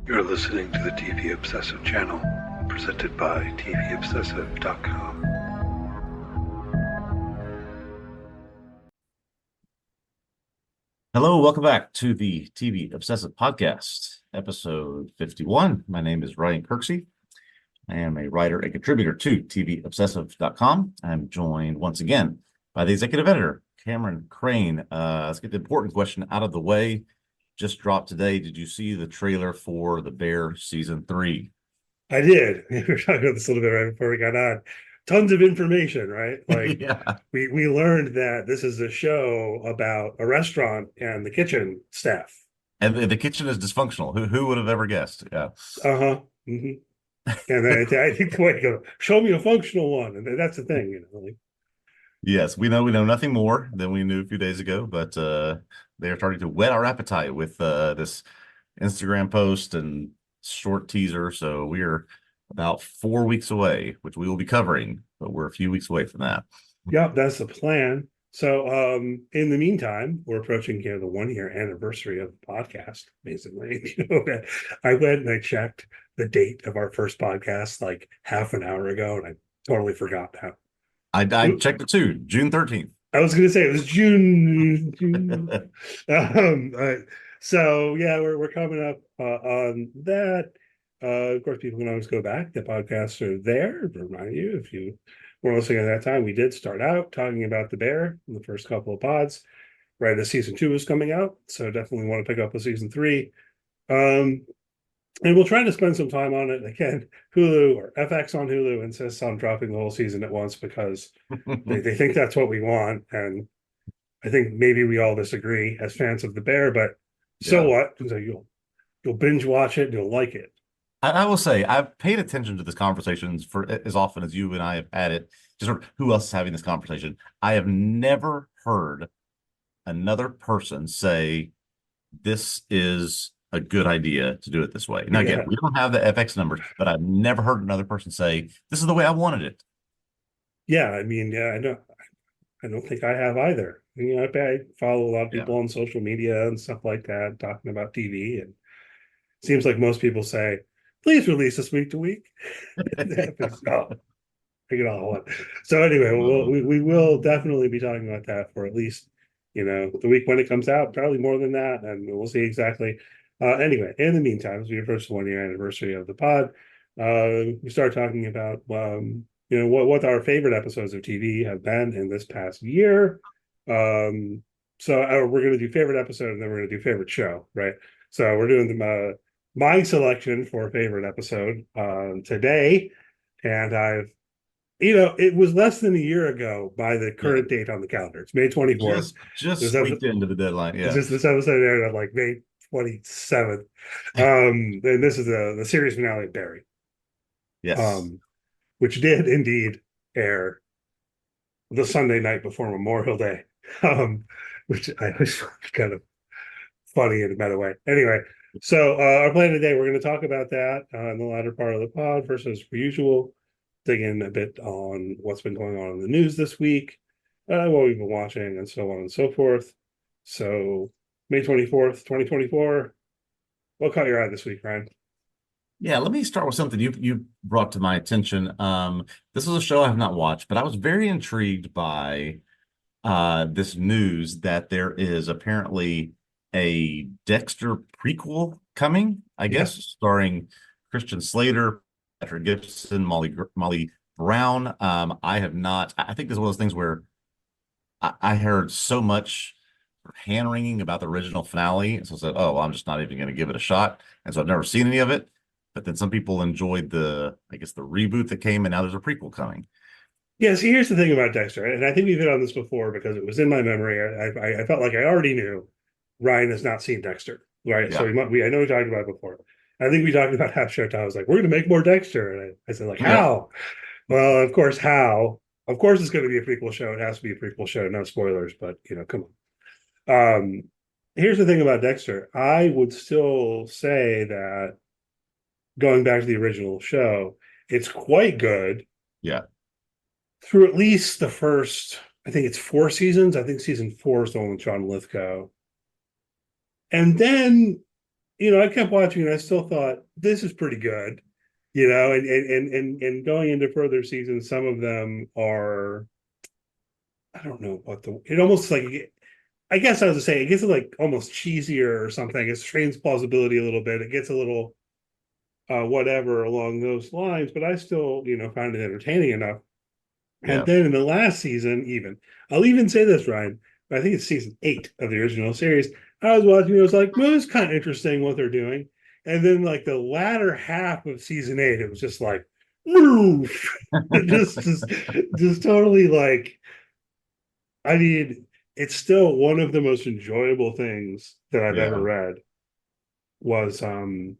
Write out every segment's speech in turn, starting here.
You're listening to the TV Obsessive channel, presented by TVObscast.com. Hello, welcome back to the TV Obsessive Podcast, episode 51. My name is Ryan Kirksey. I am a writer and contributor to TVObsessive.com. I'm joined once again by the executive editor, Cameron Crane. Let's get the important question out of the way. Just dropped today. Did you see the trailer for The Bear Season 3? I did. We were talking about this a little bit right before we got on. Tons of information, right? Like Yeah. we learned that this is a show about a restaurant and the kitchen staff. And the kitchen is dysfunctional. Who would have ever guessed? Yeah. Uh-huh. Mm-hmm. And I think the way to go, show me a functional one. And that's the thing, you know. Like, Yes, we know nothing more than we knew a few days ago, but they are starting to whet our appetite with this Instagram post and short teaser. So we are about 4 weeks away, which we will be covering, but we're a few weeks away from that. yeah, that's the plan. So in the meantime, we're approaching the 1-year anniversary of the podcast, basically. I went and I checked the date of our first podcast like half an hour ago, and I totally forgot that. I checked it too, June 13th. I was going to say it was June. So yeah, we're coming up on that. Of course, people can always go back. The podcasts are there. Remind you, if you were listening at that time, we did start out talking about the Bear in the first couple of pods, right as season 2 was coming out. So definitely want to pick up with season 3. And we'll try to spend some time on it. Again, Hulu or FX on Hulu insists on dropping the whole season at once because they think that's what we want. And I think maybe we all disagree as fans of the Bear, but so what? So you'll binge watch it, you'll like it. I will say I've paid attention to these conversations for as often as you and I have had it. Just sort of who else is having this conversation. I have never heard another person say this is a good idea to do it this way. Now, again, we don't have the FX numbers, but I've never heard another person say this is the way I wanted it. Yeah, I mean, yeah, I don't think I have either. You know, I follow a lot of people on social media and stuff like that talking about TV, and it seems like most people say, please release this week to week. Pick it all one. So anyway, we will definitely be talking about that for at least, the week when it comes out, probably more than that, and we'll see exactly. Anyway, in the meantime, as we approach the 1-year anniversary of the pod, we start talking about what our favorite episodes of TV have been in this past year. So we're going to do favorite episode, and then we're going to do favorite show, right? So we're doing my selection for favorite episode today, and it was less than a year ago by the current date on the calendar. It's May 24th. Just squeaked into the dedeadline. Yeah, this episode aired on like May 27th. And this is the series finale of Barry. Yes. Which did indeed air the Sunday night before Memorial Day. Which I was kind of funny in a better way. Anyway, so our plan today, we're going to talk about that in the latter part of the pod versus per usual, dig in a bit on what's been going on in the news this week, what we've been watching, and so on and so forth. So May 24th, 2024. What caught your eye this week, Ryan? Yeah, let me start with something you brought to my attention. This is a show I have not watched, but I was very intrigued by this news that there is apparently a Dexter prequel coming, I guess, starring Christian Slater, Patrick Gibson, Molly Brown. I have not. I think this is one of those things where I heard so much hand-wringing about the original finale, so I said, oh, well, I'm just not even going to give it a shot. And so I've never seen any of it, but then some people enjoyed the reboot that came, and now there's a prequel coming. Yeah, see, here's the thing about Dexter, and I think we've hit on this before because it was in my memory. I felt like I already knew Ryan has not seen Dexter, right? Yeah. So I know we talked about it before. I think we talked about Half Showtime. I was like, we're going to make more Dexter, and I said, like, how? Well, of course, how? Of course, it's going to be a prequel show. It has to be a prequel show. No spoilers, but come on. Here's the thing about Dexter. I would still say that going back to the original show, it's quite good. Yeah. Through at least the first, I think it's 4 seasons. I think season 4 is the one with John Lithgow. And then I kept watching and I still thought this is pretty good, and going into further seasons, some of them are, I don't know what it almost like, I guess I was to say, it gets like almost cheesier or something. It strains plausibility a little bit. It gets a little whatever along those lines, but I still, found it entertaining enough. And Yeah. then in the last season, I'll even say this, Ryan, I think it's season 8 of the original series. I was watching, it was like, well, it's kind of interesting what they're doing. And then like the latter half of season 8, it was just like, woof, just totally like, I mean, it's still one of the most enjoyable things that I've ever Yeah. read was the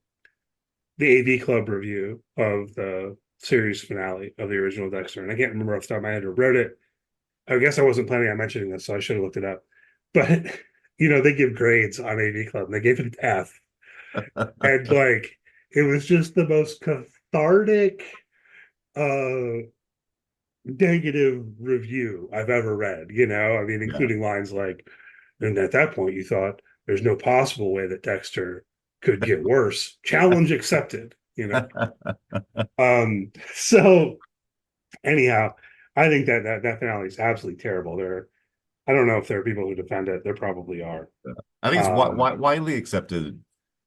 AV Club review of the series finale of the original Dexter. And I can't remember off the top of my head who wrote it. I guess I wasn't planning on mentioning this, so I should have looked it up. But they give grades on AV Club, and they gave it an F. And like it was just the most cathartic uh negative review I've ever read, I mean, Yeah. including lines like, and at that point you thought there's no possible way that Dexter could get worse. Challenge accepted. So anyhow, I think that finale is absolutely terrible. I don't know if there are people who defend it. There probably are. I think it's Um, widely accepted.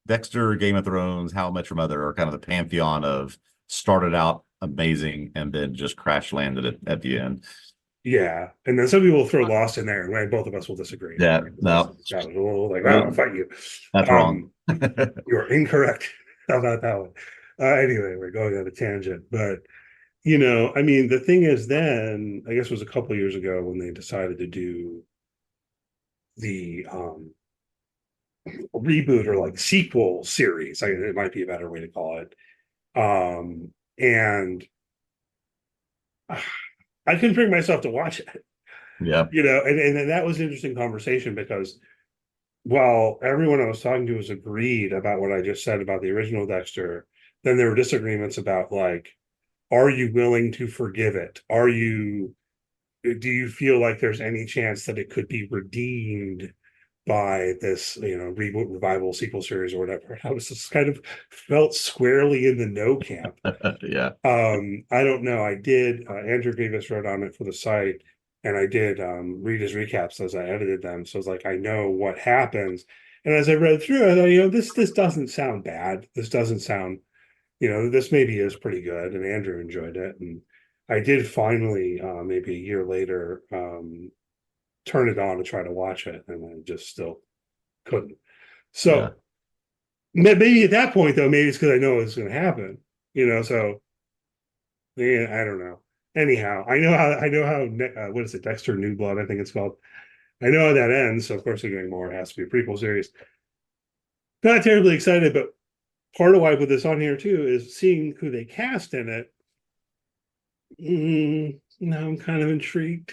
Dexter, Game of Thrones, How I Met Your Mother are kind of the pantheon of started out amazing and then just crash landed at the end. yeah, and then some people throw Lost in there, and both of us will disagree. Yeah, no, That was a little like, I'll fight you. that's wrong. You're incorrect about that one. Anyway, we're going on a tangent, but I mean, the thing is, then I guess it was a couple of years ago when they decided to do the reboot or like sequel series. It might be a better way to call it. And I couldn't bring myself to watch it, Yeah, and that was an interesting conversation because while everyone I was talking to was agreed about what I just said about the original Dexter, then there were disagreements about like, are you willing to forgive it? Do you feel like there's any chance that it could be redeemed by this, reboot, revival, sequel series or whatever? I was just kind of felt squarely in the no camp. yeah, I don't know. I did. Andrew Davis wrote on it for the site, and I did read his recaps as I edited them. So it's like I know what happens. And as I read through, I thought, this doesn't sound bad. This doesn't sound, this maybe is pretty good. And Andrew enjoyed it, and I did finally, maybe a year later, turn it on to try to watch it, and I just still couldn't. yeah, So maybe at that point, though, maybe it's because I know it's going to happen. So yeah, I don't know. Anyhow, I know how what is it, Dexter New Blood, I think it's called. I know how that ends, so of course they're getting more. It has to be a prequel series. Not terribly excited, but part of why I put this on here too is seeing who they cast in it. Now I'm kind of intrigued.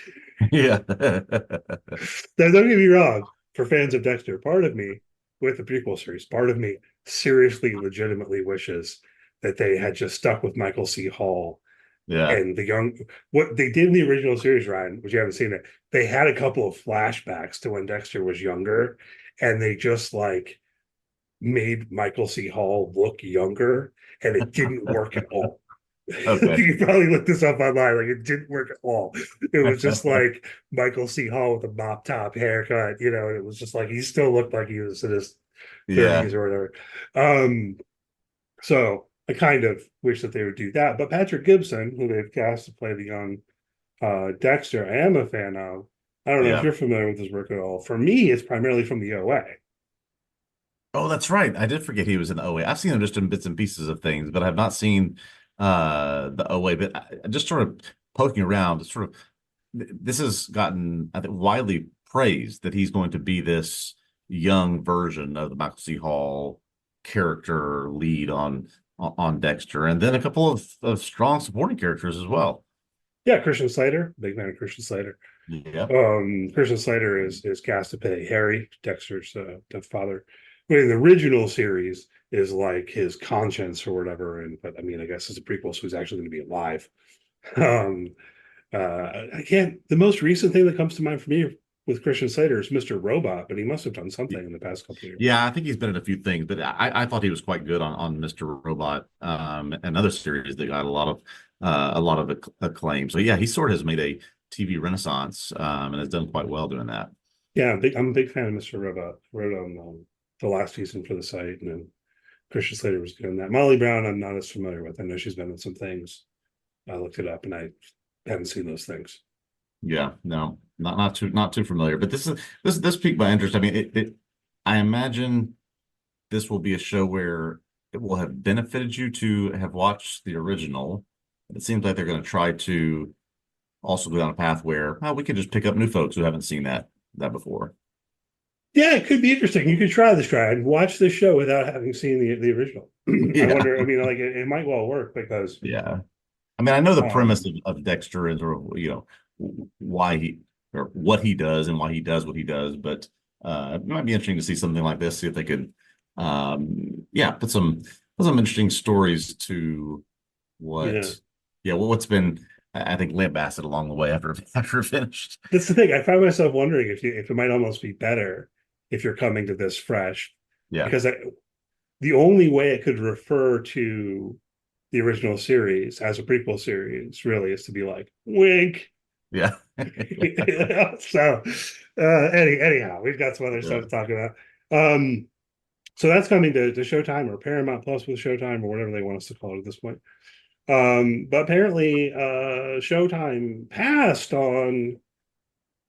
yeah. Now, don't get me wrong, for fans of Dexter, part of me with the prequel series, part of me seriously, legitimately wishes that they had just stuck with Michael C. Hall Yeah. and what they did in the original series, Ryan, which you haven't seen it. They had a couple of flashbacks to when Dexter was younger, and they just like made Michael C. Hall look younger, and it didn't work at all. Okay. You can probably look this up online. Like it didn't work at all. It was just like Michael C. Hall with a mop top haircut. And it was just like he still looked like he was in his Yeah. 30s or whatever. So I kind of wish that they would do that. But Patrick Gibson, who they've cast to play the young Dexter, I am a fan of. I don't know if Yeah. you're familiar with his work at all. For me, it's primarily from the OA. Oh, that's right. I did forget he was in OA. I've seen him just in bits and pieces of things, but I have not seen the OA. But I just sort of poking around, this has gotten, I think, widely praised that he's going to be this young version of the Michael C. Hall character lead on Dexter, and then a couple of strong supporting characters as well. Yeah, Christian Slater, big fan of Christian Slater. Yeah. Christian Slater is cast to play Harry, Dexter's father. But in the original series is like his conscience or whatever. But I mean, I guess it's a prequel, so he's actually going to be alive. I can't. The most recent thing that comes to mind for me with Christian Slater is Mr. Robot, but he must have done something in the past couple of years. Yeah, I think he's been in a few things, but I thought he was quite good on Mr. Robot, and other series that got a lot of acclaim. So yeah, he sort of has made a TV renaissance, and has done quite well doing that. Yeah, I'm a big fan of Mr. Robot. Wrote on the last season for the site, and then Christian Slater was doing that. Molly Brown, I'm not as familiar with. I know she's been in some things. I looked it up, and I haven't seen those things. Yeah, no, not too familiar. But this piqued my interest. I mean, I imagine this will be a show where it will have benefited you to have watched the original. It seems like they're going to try to also go down a path where we can just pick up new folks who haven't seen that before. Yeah, it could be interesting. You could try and watch this show without having seen the original. Yeah. I wonder. I mean, like it might well work because I mean, I know the premise of Dexter is, why he or what he does and why he does what he does, but it might be interesting to see something like this. See if they could, put some interesting stories to what's been, I think, lambasted along the way after finished. That's the thing. I find myself wondering if it might almost be better if you're coming to this fresh. Yeah. Because the only way it could refer to the original series as a prequel series really is to be like, wink. Yeah. So anyhow, we've got some other stuff to talk about. So that's coming to Showtime or Paramount Plus with Showtime or whatever they want us to call it at this point. But apparently Showtime passed on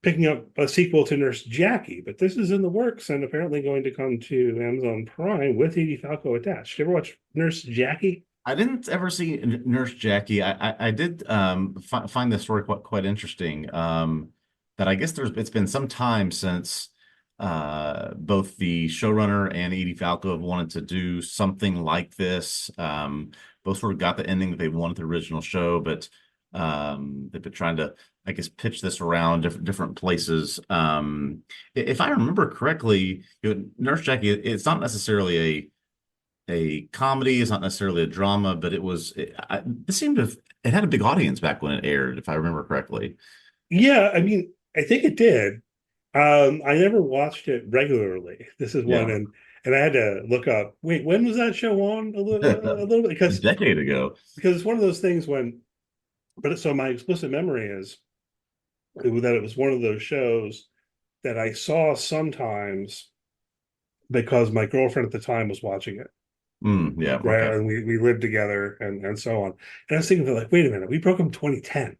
picking up a sequel to Nurse Jackie, but this is in the works and apparently going to come to Amazon Prime with Edie Falco attached. Did you ever watch Nurse Jackie? I didn't ever see Nurse Jackie. I did find this story quite interesting. That I guess it's been some time since both the showrunner and Edie Falco have wanted to do something like this. Both sort of got the ending that they wanted the original show, but they've been trying to, I guess, pitch this around different places. If I remember correctly, Nurse Jackie, it's not necessarily a comedy, it's not necessarily a drama, but it had a big audience back when it aired, if I remember correctly. Yeah, I mean, I think it did. I never watched it regularly. This is one, and I had to look up. Wait, when was that show on? A little bit, because a decade ago. Because it's one of those things when. But so my explicit memory is that it was one of those shows that I saw sometimes because my girlfriend at the time was watching it. Right, okay. And we lived together and so on. And I was thinking, like, wait a minute, we broke up in 2010.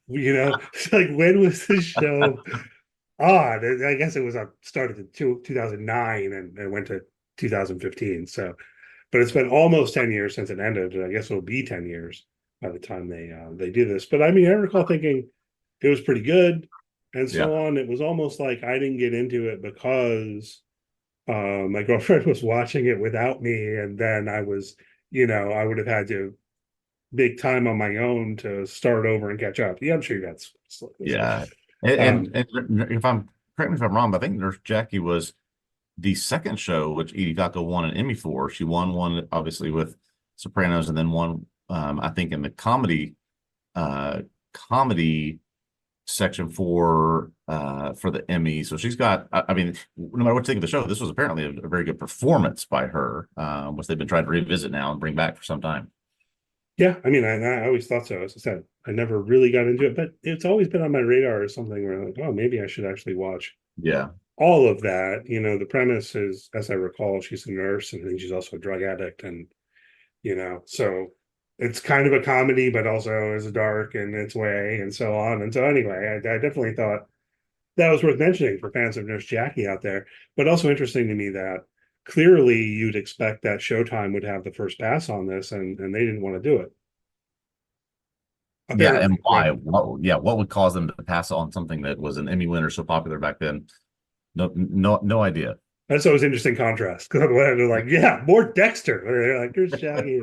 It's like, when was this show on? I guess it was started in 2009 and went to 2015. So, but it's been almost 10 years since it ended, and I guess it'll be 10 years by the time they do this. But I mean, I recall thinking it was pretty good and so on. It was almost like I didn't get into it because my girlfriend was watching it without me, and then I was, I would have had to make time on my own to start over and catch up. Yeah, I'm sure that's and if correct me if I'm wrong, but I think Nurse Jackie was the second show which Edie Falco won an Emmy for. She won one obviously with Sopranos, and then one I think in the comedy section for the Emmy. So she's got, I mean, no matter what you think of the show, this was apparently a very good performance by her, which they've been trying to revisit now and bring back for some time. Yeah, I mean, I always thought so. As I said, I never really got into it, but it's always been on my radar as something where I'm like, oh, maybe I should actually watch all of that. The premise is, as I recall, she's a nurse, and I think she's also a drug addict, and so it's kind of a comedy, but also is dark in its way and so on. And so anyway, I definitely thought that was worth mentioning for fans of Nurse Jackie out there, but also interesting to me that clearly you'd expect that Showtime would have the first pass on this, and they didn't want to do it. Apparently, and why? What would cause them to pass on something that was an Emmy winner so popular back then? No idea. That's always an interesting contrast, because on the one hand, they're like, more Dexter. They're like, Nurse Jackie.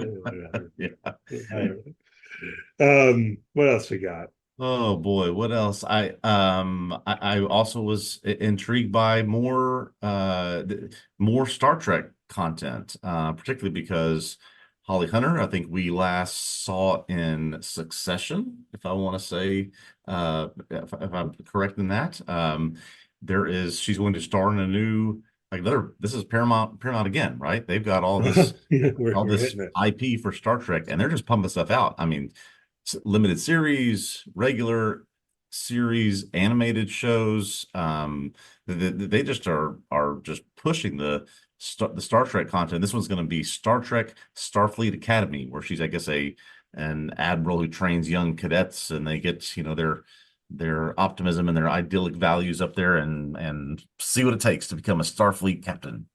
What else we got? Oh boy, what else? I also was intrigued by more Star Trek content, particularly because Holly Hunter, I think we last saw in Succession, if I want to say, if I'm correct in that. She's going to star in a new, this is Paramount again, right? They've got all this, Yeah, all we're this hitting it. IP for Star Trek, and they're just pumping stuff out. I mean, limited series, regular series, animated shows. They just are just pushing the Star Trek content. This one's going to be Star Trek Starfleet Academy, where she's, I guess, an admiral who trains young cadets, and they get, their optimism and their idyllic values up there, and see what it takes to become a Starfleet captain.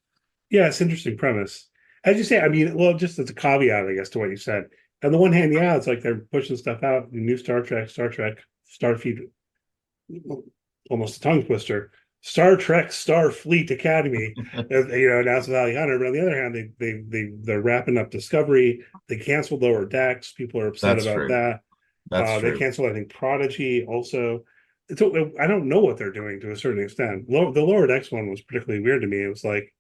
Yeah, it's an interesting premise. As you say, I mean, well, just as a caveat, I guess, to what you said. On the one hand, yeah, it's like they're pushing stuff out, new Star Trek, Starfleet, almost a tongue twister. Star Trek Starfleet Academy, announced with Holly Hunter. But on the other hand, they're wrapping up Discovery. They canceled Lower Decks. People are upset That's about true. that. That's They true. canceled, I think, Prodigy also. I don't know what they're doing to a certain extent. The Lower Decks one was particularly weird to me. It was like,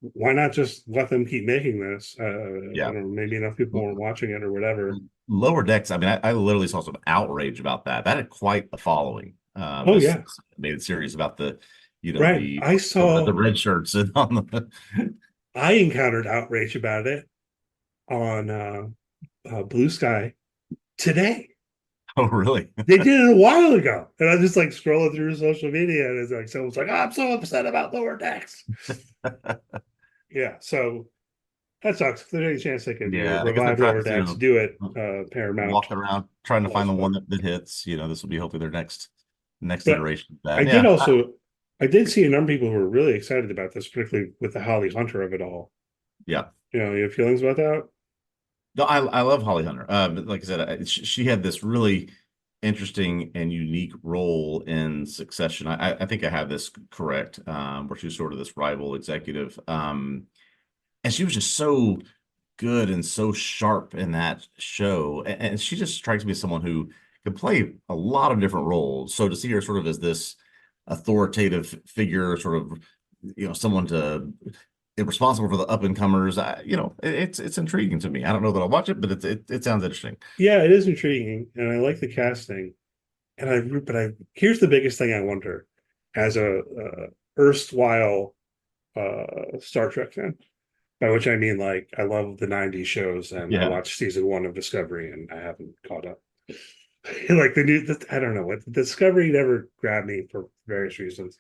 why not just let them keep making this? Yeah. I don't know, maybe enough people weren't watching it or whatever. Lower Decks, I mean, I literally saw some outrage about that. That had quite a following. Oh, yeah. Made it serious about the, Right. I saw the red shirts and on the. I encountered outrage about it on Blue Sky today. Oh, really? They did it a while ago, and I was just like scrolling through social media, and it's like someone's like, oh, "I'm so upset about Lower Decks." Yeah, so that sucks. If there's any chance they could Yeah, I guess revive they're Lower trying Decks, to, do it. Paramount walking around trying to find the stuff. one that hits. This will be hopefully their next But iteration of that. I did see a number of people who were really excited about this, particularly with the Holly Hunter of it all. Yeah. You have feelings about that? No, I love Holly Hunter. But like I said, she had this really interesting and unique role in Succession. I think I have this correct, where she was sort of this rival executive. And she was just so good and so sharp in that show. And she just strikes me as someone who can play a lot of different roles. So to see her sort of as this authoritative figure, sort of, someone to responsible for the up and comers, it's intriguing to me. I don't know that I'll watch it, but it sounds interesting. Yeah, it is intriguing, and I like the casting. Here's the biggest thing I wonder, as a erstwhile Star Trek fan, by which I mean, like, I love the '90s shows, and I watched season 1 of Discovery, and I haven't caught up. Like I don't know what Discovery never grabbed me for various reasons.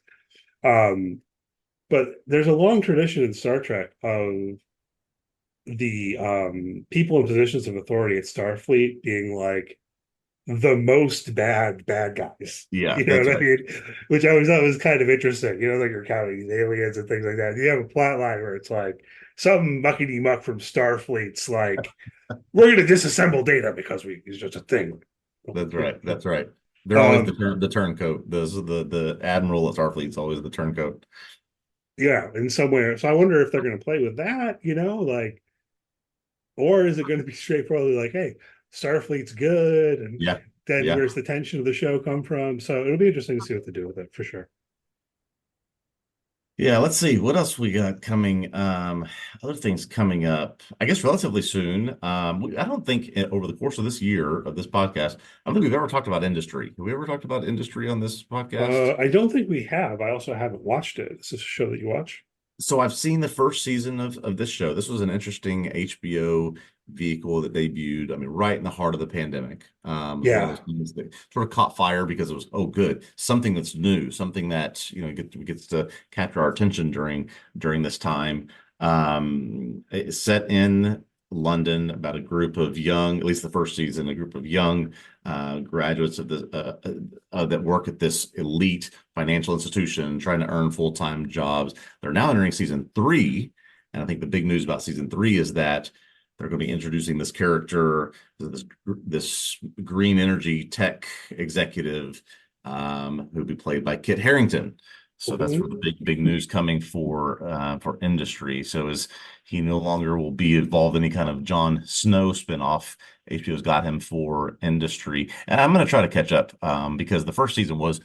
But there's a long tradition in Star Trek of the people in positions of authority at Starfleet being like the most bad guys. Yeah, you know what right. I mean? Which I always thought was kind of interesting. Like you're counting these aliens and things like that. You have a plot line where it's like some muckety muck from Starfleet's like, we're going to disassemble Data because it's just a thing. That's right. They're always the turncoat. The admiral at Starfleet's always the turncoat. Yeah, in some way. So I wonder if they're going to play with that, like, or is it going to be straightforwardly like, hey, Starfleet's good, and then where's the tension of the show come from? So it'll be interesting to see what they do with it for sure. Yeah, let's see what else we got coming. Other things coming up, I guess, relatively soon. I don't think over the course of this year of this podcast, I don't think we've ever talked about Industry. Have we ever talked about Industry on this podcast? I don't think we have. I also haven't watched it. Is this a show that you watch? So I've seen the first season of this show. This was an interesting HBO vehicle that debuted, I mean, right in the heart of the pandemic. One of those things that sort of caught fire because it was, good, something that's new, something that gets to capture our attention during this time. It's set in London about a group of young, at least the first season, a group of young graduates of that work at this elite financial institution trying to earn full-time jobs. They're now entering season 3, and I think the big news about season 3 is that they're going to be introducing this character, this green energy tech executive, who'll be played by Kit Harington. So that's where the big news coming for Industry. So as he no longer will be involved in any kind of Jon Snow spinoff, HBO's got him for Industry, and I'm going to try to catch up because the first season was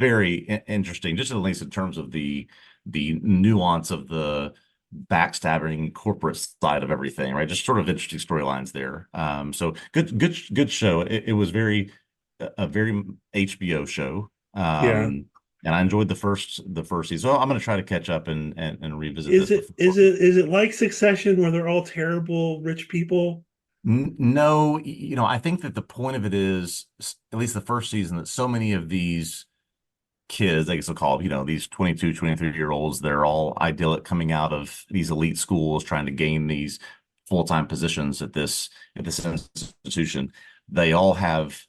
very interesting, just at least in terms of the nuance of the backstabbing corporate side of everything, right? Just sort of interesting storylines there. So good show. It was a very HBO show. Yeah. And I enjoyed the first season. So I'm going to try to catch up and revisit this before. Is it like Succession where they're all terrible rich people? No, I think that the point of it is, at least the first season, that so many of these kids, I guess they'll call them, these 22, 23-year-olds, they're all idyllic coming out of these elite schools trying to gain these full-time positions at this institution. They all have,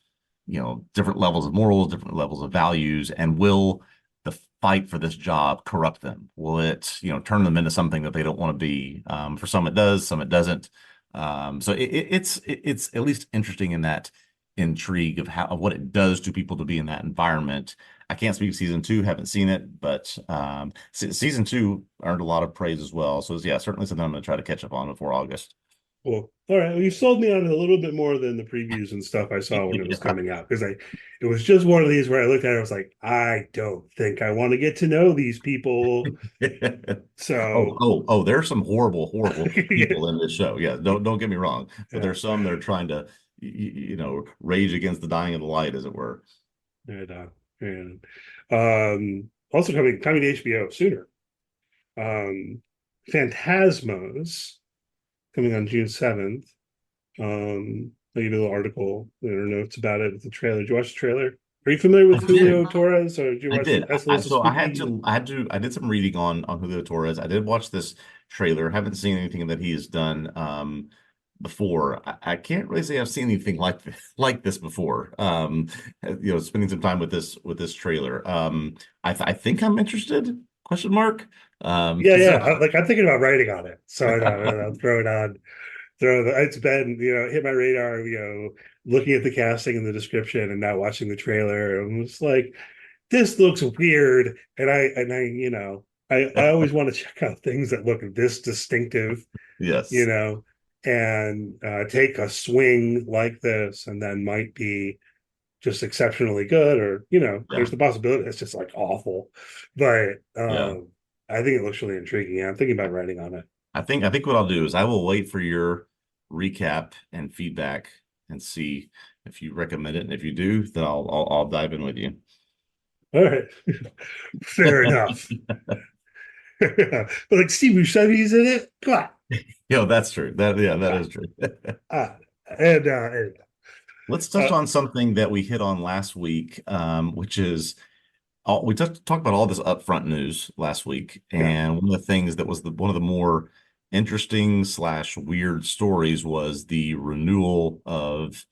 different levels of morals, different levels of values, and will the fight for this job corrupt them? Will it, turn them into something that they don't want to be? For some it does, some it doesn't. So it's at least interesting in that intrigue of what it does to people to be in that environment. I can't speak to season 2, haven't seen it, but season 2 earned a lot of praise as well. So yeah, certainly something I'm going to try to catch up on before August. Well, all right. Well, you sold me on it a little bit more than the previews and stuff I saw when it was coming out, because it was just one of these where I looked at it, I was like, I don't think I want to get to know these people. So there's some horrible people in this show. Yeah, don't get me wrong, but there's some that are trying to rage against the dying of the light, as it were. And also coming to HBO sooner. Phantasmas coming on June 7th. I gave a little article or notes about it with the trailer. Did you watch the trailer? Are you familiar with Julio Torres, or did you watch? I did some reading on Julio Torres. I did watch this trailer. Haven't seen anything that he has done before. I can't really say I've seen anything like this before. Spending some time with this trailer. I think I'm interested. Question mark. Yeah. Like, I'm thinking about writing on it, so I'll throw it on. It's been hit my radar. Looking at the casting and the description, and not watching the trailer. I'm just like, this looks weird, and I always want to check out things that look this distinctive. Yes. And take a swing like this, and then might be just exceptionally good, or there's the possibility it's just like awful. But I think it looks really intriguing. I'm thinking about writing on it. I think what I'll do is I will wait for your recap and feedback and see if you recommend it, and if you do, then I'll dive in with you. All right, fair enough. But like Steve Buscemi's in it. Come on. That's true. That is true. And let's touch on something that we hit on last week, which is we talked about all this upfront news last week, and one of the things that was one of the more interesting / weird stories was the renewal of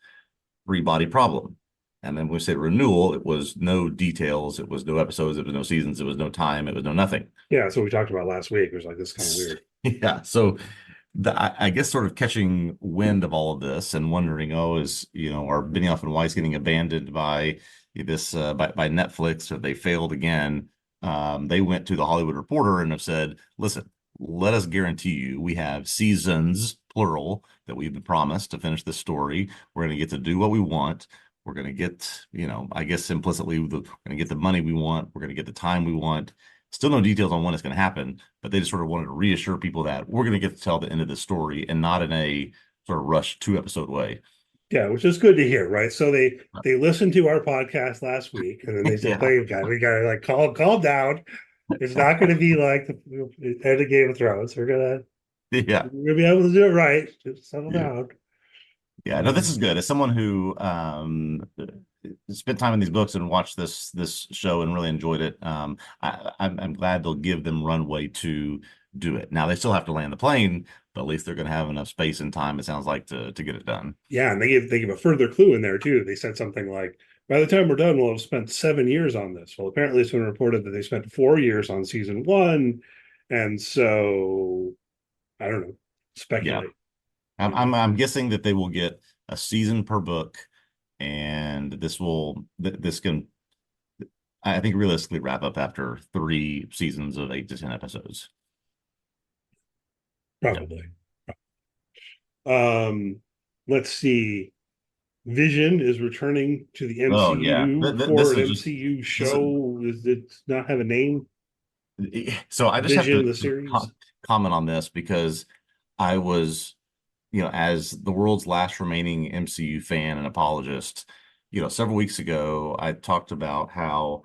Three Body Problem. And then when we say renewal, it was no details, it was no episodes, it was no seasons, it was no time, it was no nothing. Yeah, that's what we talked about last week. It was like, this kind of weird. Yeah, so I guess sort of catching wind of all of this and wondering, are Benioff and Weiss getting abandoned by this by Netflix? Have they failed again? They went to the Hollywood Reporter and have said, listen, let us guarantee you we have seasons, plural, that we've been promised to finish this story. We're going to get to do what we want. We're going to get, I guess implicitly, we're going to get the money we want. We're going to get the time we want. Still no details on when it's going to happen, but they just sort of wanted to reassure people that we're going to get to tell the end of the story, and not in a sort of rushed 2-episode way. Yeah, which is good to hear, right? So they listened to our podcast last week, and then they said, "Hey, guys, we got to like calm down. It's not going to be like the end of Game of Thrones. We're gonna be able to do it right. Just settle down." Yeah, no, this is good. As someone who spent time in these books and watched this show and really enjoyed it, I'm glad they'll give them runway to do it. Now they still have to land the plane, but at least they're going to have enough space and time, it sounds like, to get it done. Yeah, and they give a further clue in there too. They said something like, by the time we're done, we'll have spent 7 years on this. Well, apparently it's been reported that they spent 4 years on season 1, and so I don't know. Speculate. Yeah. I'm guessing that they will get a season per book, and this can, I think, realistically wrap up after 3 seasons of 8 to 10 episodes. Probably. Let's see. Vision is returning to the MCU for an MCU show. Does it not have a name? So I just Vision, have to the series. comment on this because I was, as the world's last remaining MCU fan and apologist, several weeks ago, I talked about how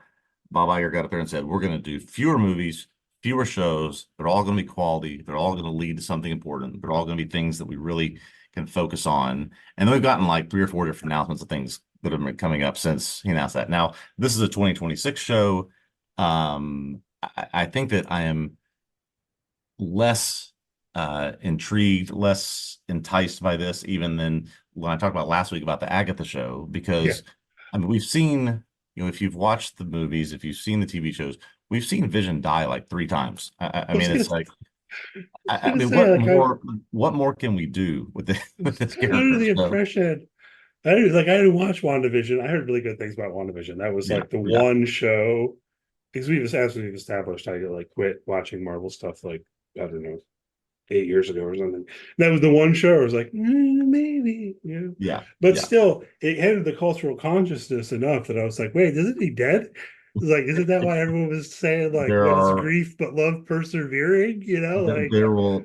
Bob Iger got up there and said, we're going to do fewer movies, fewer shows. They're all going to be quality. They're all going to lead to something important. They're all going to be things that we really can focus on. And then we've gotten like 3 or 4 different announcements of things that have been coming up since he announced that. Now, this is a 2026 show. I think that I am less intrigued, less enticed by this, even than when I talked about last week about the Agatha show, because I mean, we've seen, if you've watched the movies, if you've seen the TV shows, we've seen Vision die like 3 times. I mean, it's like, I mean, what more can we do with this character? Under the impression, I didn't watch WandaVision. I heard really good things about WandaVision. That was like the one show, because we've established I like quit watching Marvel stuff like, I don't know, 8 years ago or something. That was the one show I was like, maybe, but still, it entered the cultural consciousness enough that I was like, wait, isn't he dead? Like, isn't that why everyone was saying like, what is grief but love persevering?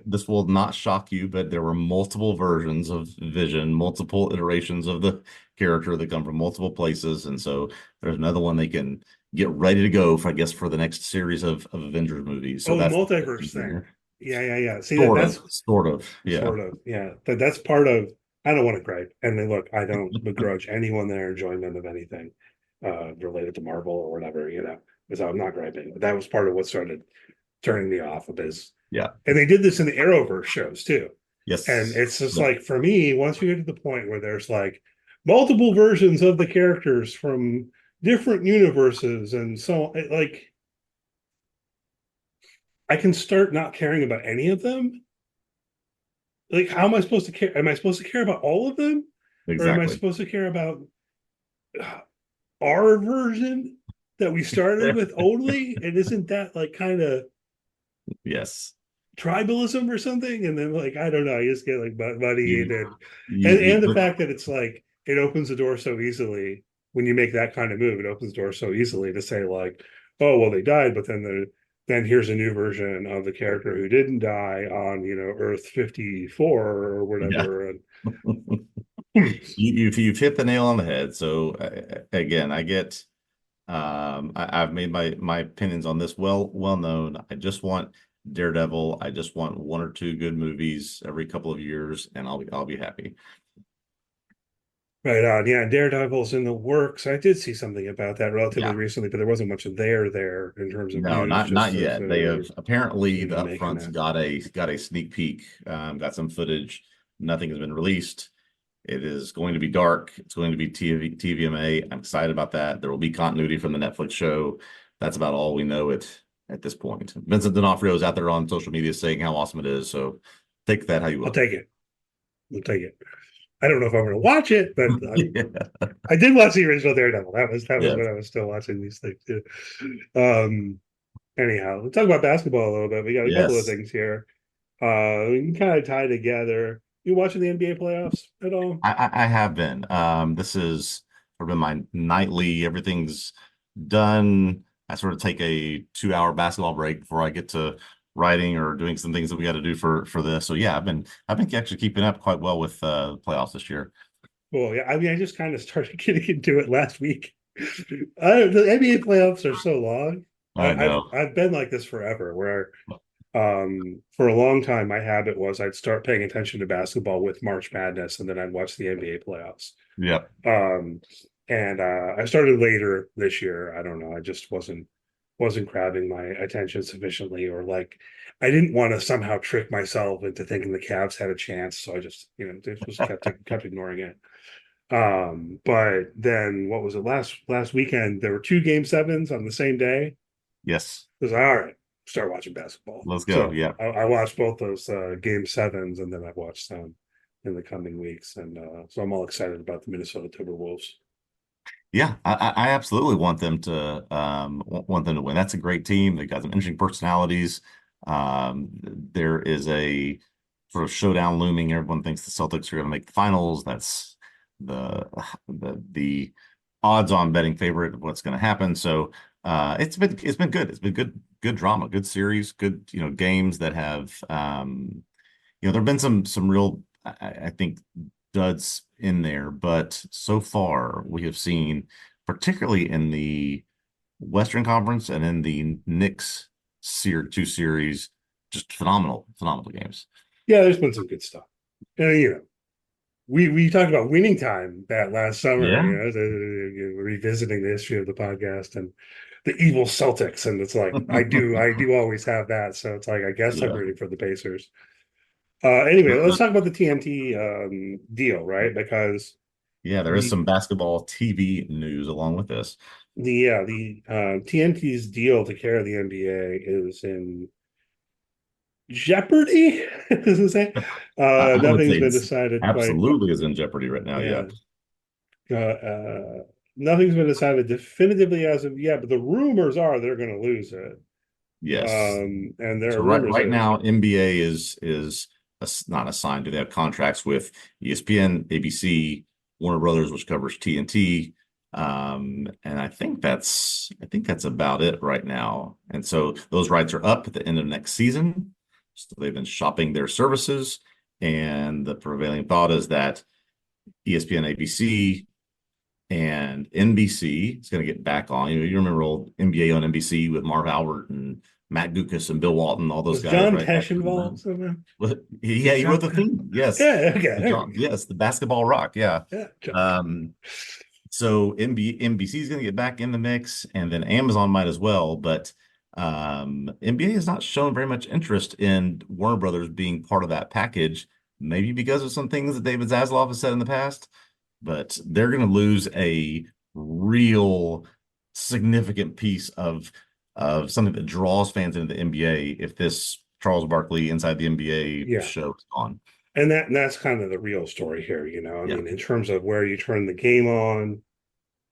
This will not shock you, but there were multiple versions of Vision, multiple iterations of the character that come from multiple places, and so there's another one they can get ready to go for, I guess, for the next series of Avengers movies. So that's the multiverse thing. Yeah. See, sort of. That's part of. I don't want to gripe, and then look, I don't begrudge anyone their enjoyment of anything related to Marvel or whatever, because I'm not griping. But that was part of what started turning me off of this. Yeah, and they did this in the Arrowverse shows too. Yes, and it's just like, for me, once you get to the point where there's like multiple versions of the characters from different universes, and so like, I can start not caring about any of them. Like, how am I supposed to care? Am I supposed to care about all of them? Exactly. Or am I supposed to care about our version that we started with only? And isn't that like kind of tribalism or something? And then like, I don't know, I just get like muddied, and the fact that it's like, it opens the door so easily when you make that kind of move. It opens the door so easily to say like, oh well, they died, but then here's a new version of the character who didn't die on Earth 54 or whatever. You've hit the nail on the head. So again, I get I've made my opinions on this well known. I just want Daredevil. I just want 1 or 2 good movies every couple of years, and I'll be happy. Right on. Yeah, Daredevil's in the works. I did see something about that relatively recently, but there wasn't much there in terms of no, news, not yet. They have apparently the upfronts got a sneak peek, got some footage. Nothing has been released. It is going to be dark. It's going to be TVMA. I'm excited about that. There will be continuity from the Netflix show. That's about all we know at this point. Vincent D'Onofrio is out there on social media saying how awesome it is. So take that how you will. I'll take it. I don't know if I'm going to watch it, but I did watch the original Daredevil. That was when I was still watching these things too. Anyhow, let's talk about basketball a little bit. We got a couple of things here. We can kind of tie together. You watching the NBA playoffs at all? I have been. This is sort of my nightly. Everything's done. I sort of take a 2-hour basketball break before I get to writing or doing some things that we got to do for this. So yeah, I've been actually keeping up quite well with the playoffs this year. Well, yeah, I mean, I just kind of started getting into it last week. The NBA playoffs are so long. I know. I've been like this forever, where for a long time my habit was I'd start paying attention to basketball with March Madness, and then I'd watch the NBA playoffs. Yep. And I started later this year. I don't know. I just wasn't grabbing my attention sufficiently, or like I didn't want to somehow trick myself into thinking the Cavs had a chance. So I just, just kept ignoring it. But then what was it last weekend? There were 2 Game 7s on the same day. Yes. I was like, all right, start watching basketball. Let's go. So yeah. I watched both those Game 7s, and then I've watched some in the coming weeks. And so I'm all excited about the Minnesota Timberwolves. Yeah, I absolutely want them to win. That's a great team. They've got some interesting personalities. There is a sort of showdown looming. Everyone thinks the Celtics are going to make the finals. That's the odds-on betting favorite of what's going to happen. So It's been good. It's been good drama, good series, good, games that have there've been some real I think duds in there, but so far we have seen, particularly in the Western Conference and in the Knicks two series, just phenomenal games. Yeah, there's been some good stuff. And we talked about winning time that last summer, Yeah. revisiting the history of the podcast and the evil Celtics. And it's like, I do always have that. So it's like, I guess I'm Yeah. rooting for the Pacers. Anyway, let's talk about the TNT deal, right? Because Yeah, there is some basketball TV news along with this. the TNT's deal to carry the NBA is in jeopardy. Does it say? I would Nothing's say been it's decided quite. absolutely is in jeopardy right now. Yeah. Yeah. Nothing's been decided definitively as of yet, but the rumors are they're going to lose it. Yes. And there So are right rumors right that now, NBA is not assigned. Do they have contracts with ESPN, ABC, Warner Brothers, which covers TNT? And I think that's about it right now. And so those rights are up at the end of next season. So they've been shopping their services, and the prevailing thought is that ESPN, ABC, and NBC is going to get back on. You remember old NBA on NBC with Marv Albert and Matt Gukas and Bill Walton, all those was guys, John right? Tesh involved somehow. Well, yeah, he wrote the theme. Yes. Yeah, okay. Yes, the basketball rock. Yeah. Yeah, So NBC is going to get back in the mix, and then Amazon might as well. But NBA has not shown very much interest in Warner Brothers being part of that package, maybe because of some things that David Zaslav has said in the past. But they're going to lose a real significant piece of something that draws fans into the NBA if this Charles Barkley Inside the NBA show is on. And that's kind of the real story here, I Yeah. mean, in terms of where you turn the game on,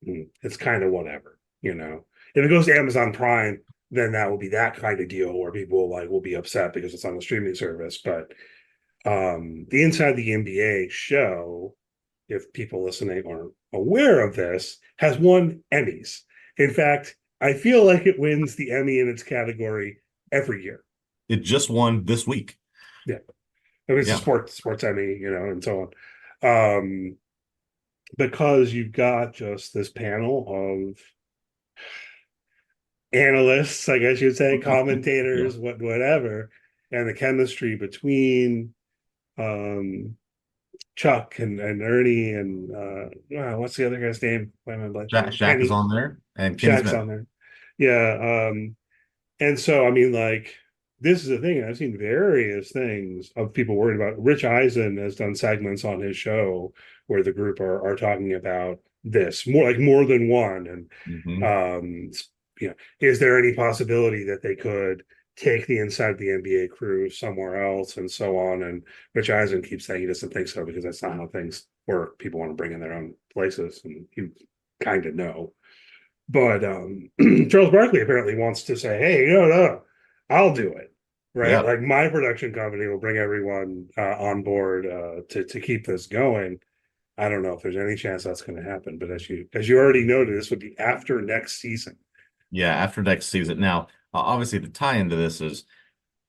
it's kind of whatever, If it goes to Amazon Prime, then that will be that kind of deal where people will be upset because it's on the streaming service. But the Inside the NBA show, if people listening aren't aware of this, has won Emmys. In fact, I feel like it wins the Emmy in its category every year. It just won this week. Yeah. I mean, it's a sports Emmy, and so on. Because you've got just this panel of analysts, I guess you'd say, commentators, whatever, and the chemistry between Chuck and Ernie and what's the other guy's name? Shaq is on there, and Shaq's on there. Yeah. And so, I mean, like, this is the thing. I've seen various things of people worried about. Rich Eisen has done segments on his show where the group are talking about this more than one. And, is there any possibility that they could take the Inside the NBA crew somewhere else and so on? And Rich Eisen keeps saying he doesn't think so because that's not how things work. People want to bring in their own places, and you kind of know. But Charles Barkley apparently wants to say, hey, no, I'll do it. Right. Yeah. Like, my production company will bring everyone on board to keep this going. I don't know if there's any chance that's going to happen. But as you already noted, this would be after next season. Yeah, after next season. Now, obviously, the tie into this is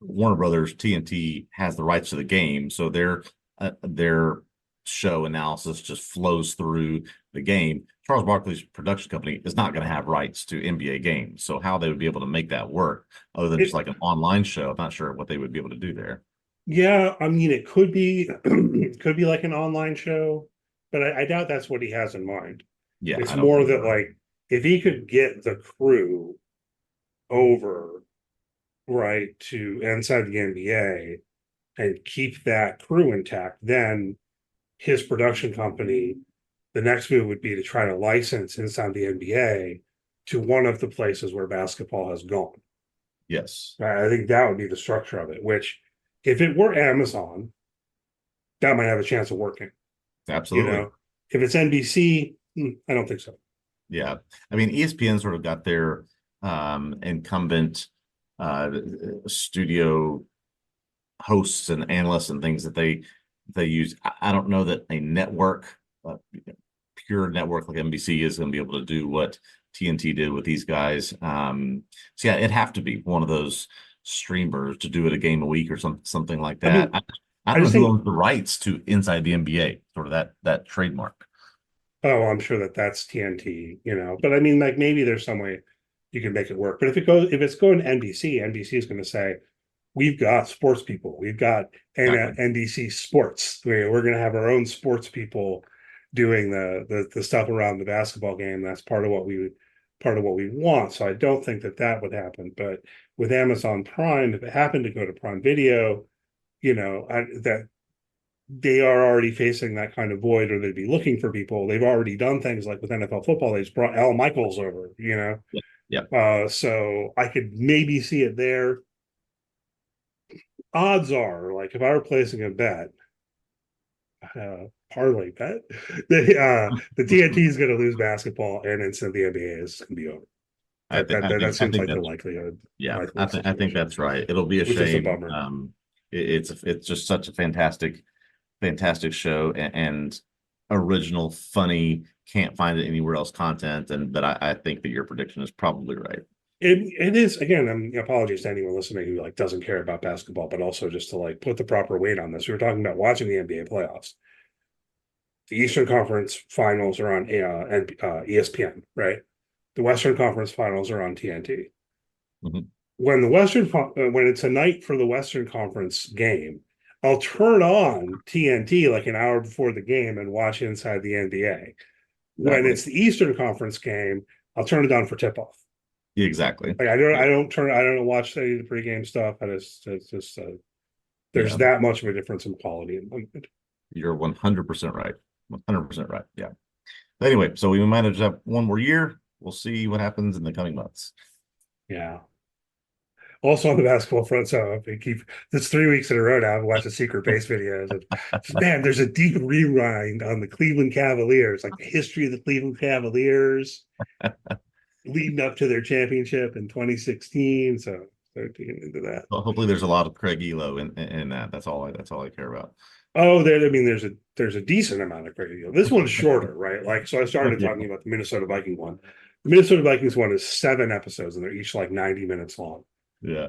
Warner Brothers TNT has the rights to the game, so their show analysis just flows through the game. Charles Barkley's production company is not going to have rights to NBA games, so how they would be able to make that work other than just like an online show, I'm not sure what they would be able to do there. Yeah, I mean, it could be like an online show, but I doubt that's what he has in mind. Yeah, it's more that, like, if he could get the crew over right to Inside the NBA and keep that crew intact, then his production company, the next move would be to try to license Inside the NBA to one of the places where basketball has gone. Yes. I think that would be the structure of it, which, if it were Amazon, that might have a chance of working. Absolutely. If it's NBC, I don't think so. Yeah. I mean, ESPN sort of got their incumbent studio hosts and analysts and things that they use. I don't know that a network, pure network like NBC, is going to be able to do what TNT did with these guys. So yeah, it'd have to be one of those streamers to do it a game a week or something like that. I don't know who owns the rights to Inside the NBA, sort of that trademark. Oh, I'm sure that's TNT, but I mean, like maybe there's some way you can make it work. But if it's going to NBC is going to say, we've got sports people, we've got NBC Sports. We're going to have our own sports people doing the stuff around the basketball game. That's part of what we want. So I don't think that would happen. But with Amazon Prime, if it happened to go to Prime Video, that they are already facing that kind of void, or they'd be looking for people. They've already done things like with NFL football. They just brought Al Michaels over, Yeah. So I could maybe see it there. Odds are, like, if I were placing a bet, parlay bet, the TNT is going to lose basketball, and instead the NBA is going to be over. That seems like the likelihood. Yeah, I think that's right. It'll be a shame. Is a bummer. It's just such a fantastic show and original, funny, can't find it anywhere else content. But I think that your prediction is probably right. It is, again, apologies to anyone listening who doesn't care about basketball, but also just to put the proper weight on this. We were talking about watching the NBA playoffs. The Eastern Conference Finals are on ESPN, right? The Western Conference Finals are on TNT. Mm-hmm. When it's a night for the Western Conference game, I'll turn on TNT like an hour before the game and watch Inside the NBA. When it's the Eastern Conference game, I'll turn it on for tip-off. Exactly. I don't watch any of the pregame stuff. There's that much of a difference in quality. You're 100% right. 100% right. Yeah. But anyway, so we might have one more year. We'll see what happens in the coming months. Yeah. Also on the basketball front, so it's 3 weeks in a row now. I've watched the secret base videos. Man, there's a deep rewind on the Cleveland Cavaliers, like the history of the Cleveland Cavaliers leading up to their championship in 2016. So they're digging into that. Well, hopefully there's a lot of Craig Elo in that. That's all I care about. Oh, there's a decent amount of Craig Elo. This one's shorter, right? So I started talking about the Minnesota Viking one. The Minnesota Vikings one is 7 episodes, and they're each 90 minutes long. Yeah.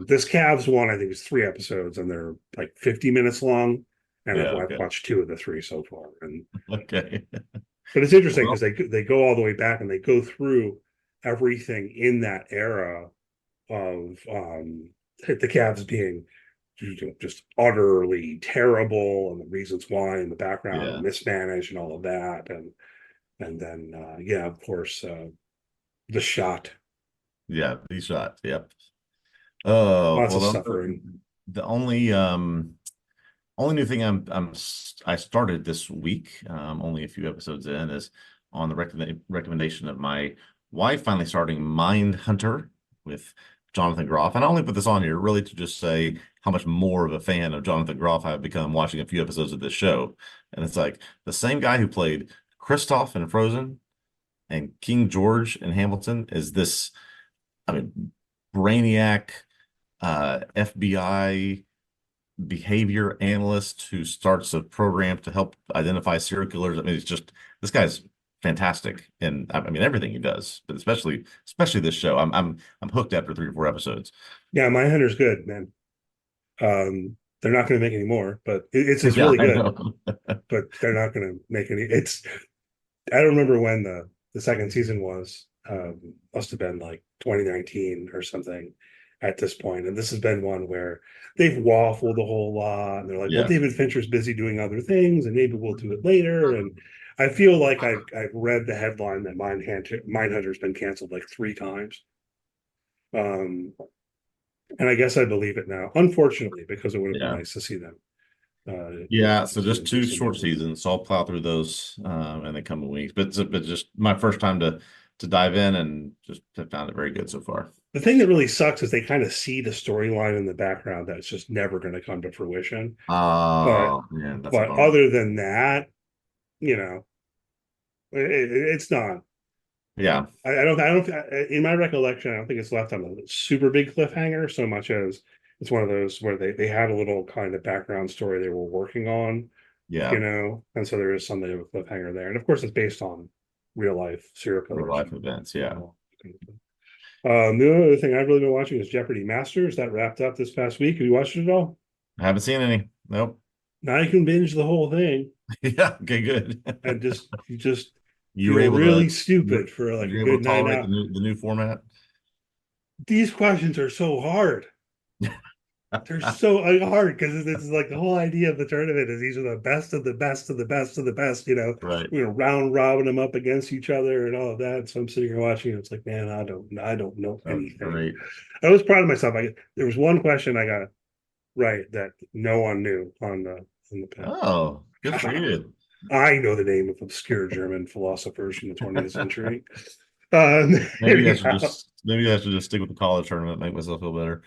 This Cavs one, I think, is 3 episodes, and they're 50 minutes long. And I've watched 2 of the 3 so far. And okay. But it's interesting because they go all the way back and they go through everything in that era of the Cavs being just utterly terrible, and the reasons why, and the background, and mismanaged, and all of that, and then of course, the shot. Yeah, the shot. Yep. Lots of suffering. The only new thing I started this week, only a few episodes in, is on the recommendation of my wife, finally starting Mindhunter with Jonathan Groff. And I only put this on here really to just say how much more of a fan of Jonathan Groff I've become watching a few episodes of this show. And it's like the same guy who played Kristoff in Frozen and King George in Hamilton is this, brainiac FBI behavior analyst who starts a program to help identify serial killers. It's just, this guy's fantastic, and everything he does, but especially this show. I'm hooked after 3 or 4 episodes. Yeah, Mindhunter's good, man. They're not going to make any more, but it's really good. But they're not going to make any. I don't remember when the second season was. Must have been 2019 or something at this point. And this has been one where they've waffled a whole lot. And they're like, well, David Fincher's busy doing other things, and maybe we'll do it later. And I feel like I've read the headline that Mindhunter's been canceled 3 times. And I guess I believe it now, unfortunately, because it would have been nice to see them. So just 2 short seasons. So I'll plow through those in the coming weeks. But just my first time to dive in, and just found it very good so far. The thing that really sucks is they kind of see the storyline in the background that's just never going to come to fruition. But other than that, it's not. Yeah, I don't. In my recollection, I don't think it's left on a super big cliffhanger so much as it's one of those where they had a little kind of background story they were working on. Yeah, and so there is something of a cliffhanger there, and of course it's based on real life serial killers. Real life events, yeah. The other thing I've really been watching is Jeopardy Masters. That wrapped up this past week. Have you watched it at all? I haven't seen any. Nope. Now you can binge the whole thing. Yeah. Okay. Good. And just You were feel able really to stupid for like a good night out. The new format. These questions are so hard. They're so hard because this is like the whole idea of the tournament is these are the best of the best of the best of the best. Right. Round robin them up against each other and all of that. So I'm sitting here watching. It's like, man, I don't know anything. Great. I was proud of myself. There was one question I got right that no one knew on the pen. Oh, good for you. I know the name of obscure German philosophers from the 20th century. Maybe I should just stick with the college tournament, make myself feel better.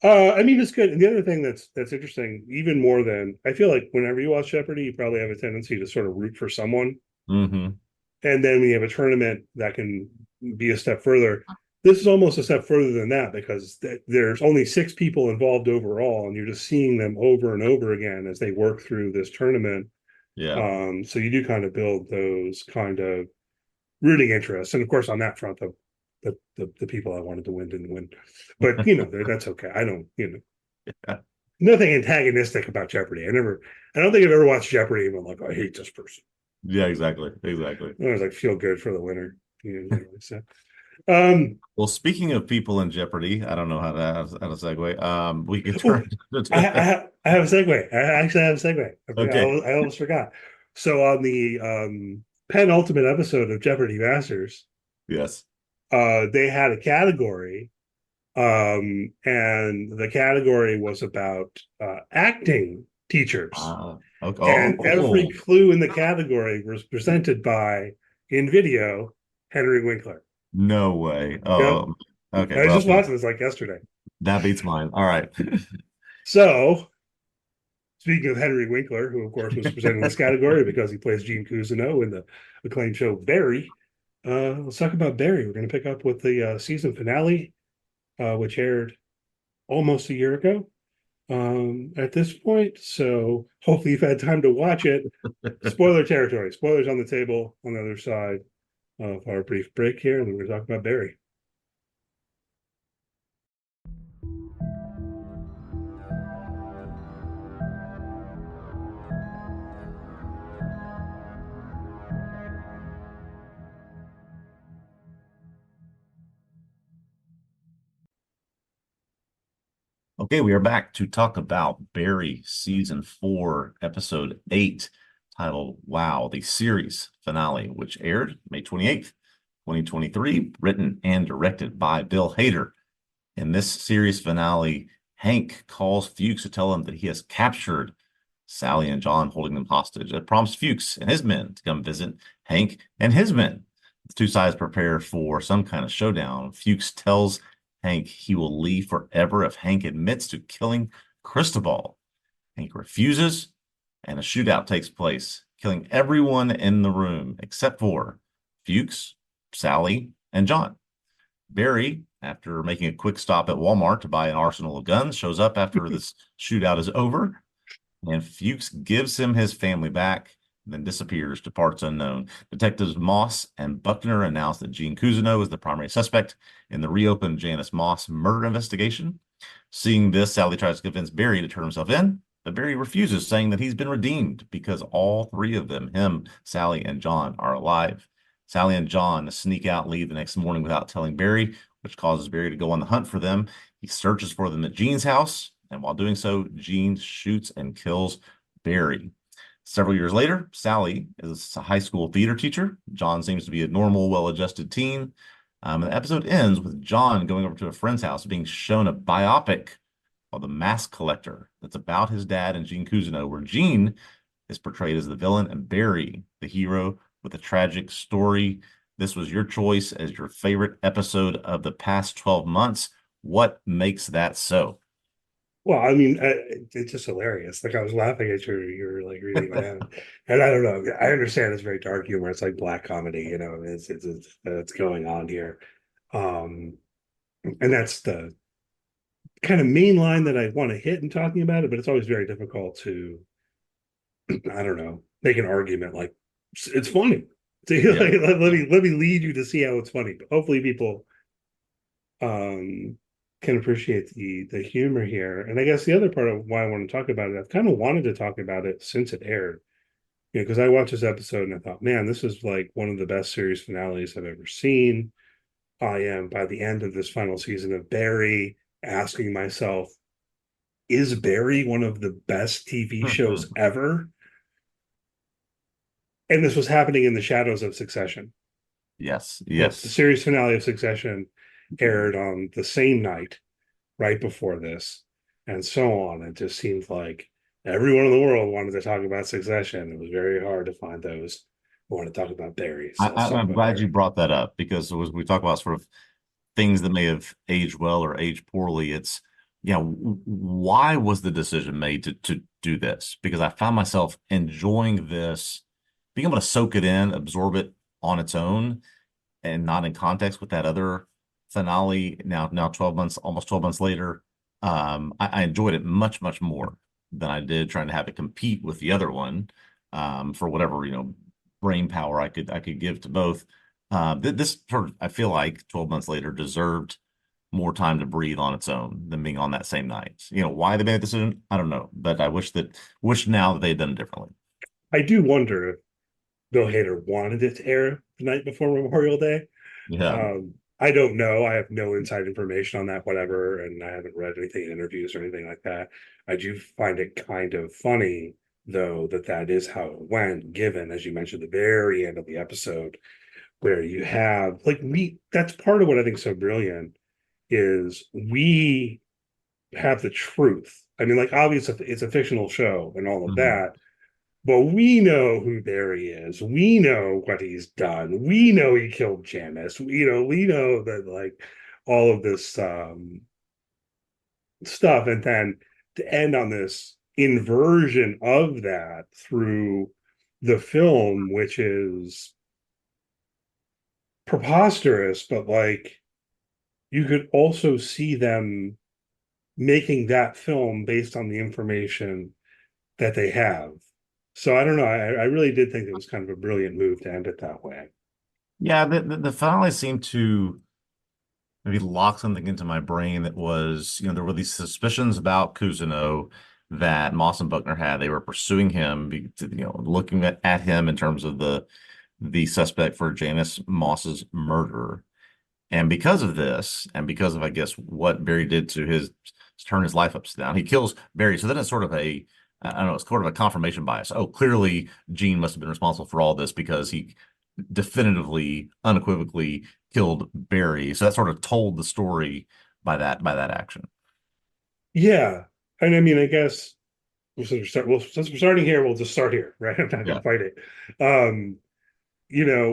I mean, it's good. And the other thing that's interesting, even more than I feel like whenever you watch Jeopardy, you probably have a tendency to sort of root for someone. Mm-hmm. And then when you have a tournament that can be a step further, this is almost a step further than that because there's only 6 people involved overall, and you're just seeing them over and over again as they work through this tournament. Yeah. So you do kind of build those kind of rooting interests, and of course on that front, the people I wanted to win didn't win, but that's okay. I don't, Yeah. Nothing antagonistic about Jeopardy. I don't think I've ever watched Jeopardy and been like, I hate this person. Yeah, exactly. I was like, feel good for the winner. So. Well, speaking of people in Jeopardy, I don't know how to segue. We can turn. I have a segue. I actually have a segue. Okay. I almost forgot. So on the penultimate episode of Jeopardy Masters, Yes, they had a category, and the category was about acting teachers. Okay. And every clue in the category was presented by, in video, Henry Winkler. No way. Oh, yep. Okay. I just watched this like yesterday. That beats mine. All right. So, speaking of Henry Winkler, who of course was presented in this category because he plays Gene Cousineau in the acclaimed show Barry, let's talk about Barry. We're going to pick up with the season finale, which aired almost a year ago at this point. So hopefully you've had time to watch it. Spoiler territory. Spoilers on the table on the other side of our brief break here, and then we're going to talk about Barry. Okay, we are back to talk about Barry Season 4, Episode 8, titled Wow, the series finale, which aired May 28th, 2023, written and directed by Bill Hader. In this series finale, Hank calls Fuchs to tell him that he has captured Sally and John, holding them hostage. It prompts Fuchs and his men to come visit Hank and his men. The two sides prepare for some kind of showdown. Fuchs tells Hank he will leave forever if Hank admits to killing Cristobal. Hank refuses, and a shootout takes place, killing everyone in the room except for Fuchs, Sally, and John. Barry, after making a quick stop at Walmart to buy an arsenal of guns, shows up after this shootout is over, and Fuchs gives him his family back, then disappears to parts unknown. Detectives Moss and Buckner announce that Gene Cousineau is the primary suspect in the reopened Janice Moss murder investigation. Seeing this, Sally tries to convince Barry to turn himself in, but Barry refuses, saying that he's been redeemed because all 3 of them, him, Sally, and John, are alive. Sally and John sneak out and leave the next morning without telling Barry, which causes Barry to go on the hunt for them. He searches for them at Gene's house, and while doing so, Gene shoots and kills Barry. Several years later, Sally is a high school theater teacher. John seems to be a normal, well-adjusted teen. And the episode ends with John going over to a friend's house, being shown a biopic called The Mask Collector that's about his dad and Gene Cousineau, where Gene is portrayed as the villain and Barry, the hero, with a tragic story. This was your choice as your favorite episode of the past 12 months. What makes that so? Well, I mean, it's just hilarious. Like I was laughing at your like reading that, and I don't know. I understand it's very dark humor. It's like black comedy, it's going on here, and that's the kind of main line that I want to hit in talking about it. But it's always very difficult to, I don't know, make an argument like it's funny. So Yeah. let me lead you to see how it's funny. But hopefully people can appreciate the humor here. And I guess the other part of why I want to talk about it, I've kind of wanted to talk about it since it aired. You know, because I watched this episode and I thought, man, this is like one of the best series finales I've ever seen. I am by the end of this final season of Barry asking myself, is Barry one of the best TV shows ever? And this was happening in the shadows of Succession. Yes. The Yes. series finale of Succession aired on the same night, right before this, and so on. It just seemed like everyone in the world wanted to talk about Succession. It was very hard to find those who want to talk about Barry. So let's talk I'm about glad you Barry. brought that up because as we talk about sort of things that may have aged well or aged poorly, it's why was the decision made to do this? Because I found myself enjoying this, being able to soak it in, absorb it on its own, and not in context with that other finale. Now 12 months, almost 12 months later, I enjoyed it much more than I did trying to have it compete with the other one, for whatever brain power I could give to both. This sort of, I feel like 12 months later deserved more time to breathe on its own than being on that same night. Why they made the decision, I don't know, but I wish now that they'd done it differently. I do wonder if Bill Hader wanted it to air the night before Memorial Day. Yeah. I don't know. I have no inside information on that, whatever, and I haven't read anything in interviews or anything like that. I do find it kind of funny, though, that is how it went, given, as you mentioned, the very end of the episode, where you have that's part of what I think is so brilliant is we have the truth. I mean, like, obviously, it's a fictional show and all of Mhm. that, but we know who Barry is. We know what he's done. We know he killed Janice. We know that, like, all of this stuff. And then to end on this inversion of that through the film, which is preposterous, but like you could also see them making that film based on the information that they have. So I don't know. I really did think it was kind of a brilliant move to end it that way. Yeah, the finale seemed to maybe lock something into my brain that was, there were these suspicions about Cousineau that Moss and Buckner had. They were pursuing him, looking at him in terms of the suspect for Janice Moss's murder. And because of this, and because of, I guess, what Barry did to turn his life upside down, he kills Barry. So then it's sort of I don't know, it's sort of a confirmation bias. Oh, clearly Gene must have been responsible for all this because he definitively, unequivocally killed Barry. So that sort of told the story by that action. Yeah. And I mean, I guess since we're starting here, we'll just start here, right? I'm not going Yeah. to fight it.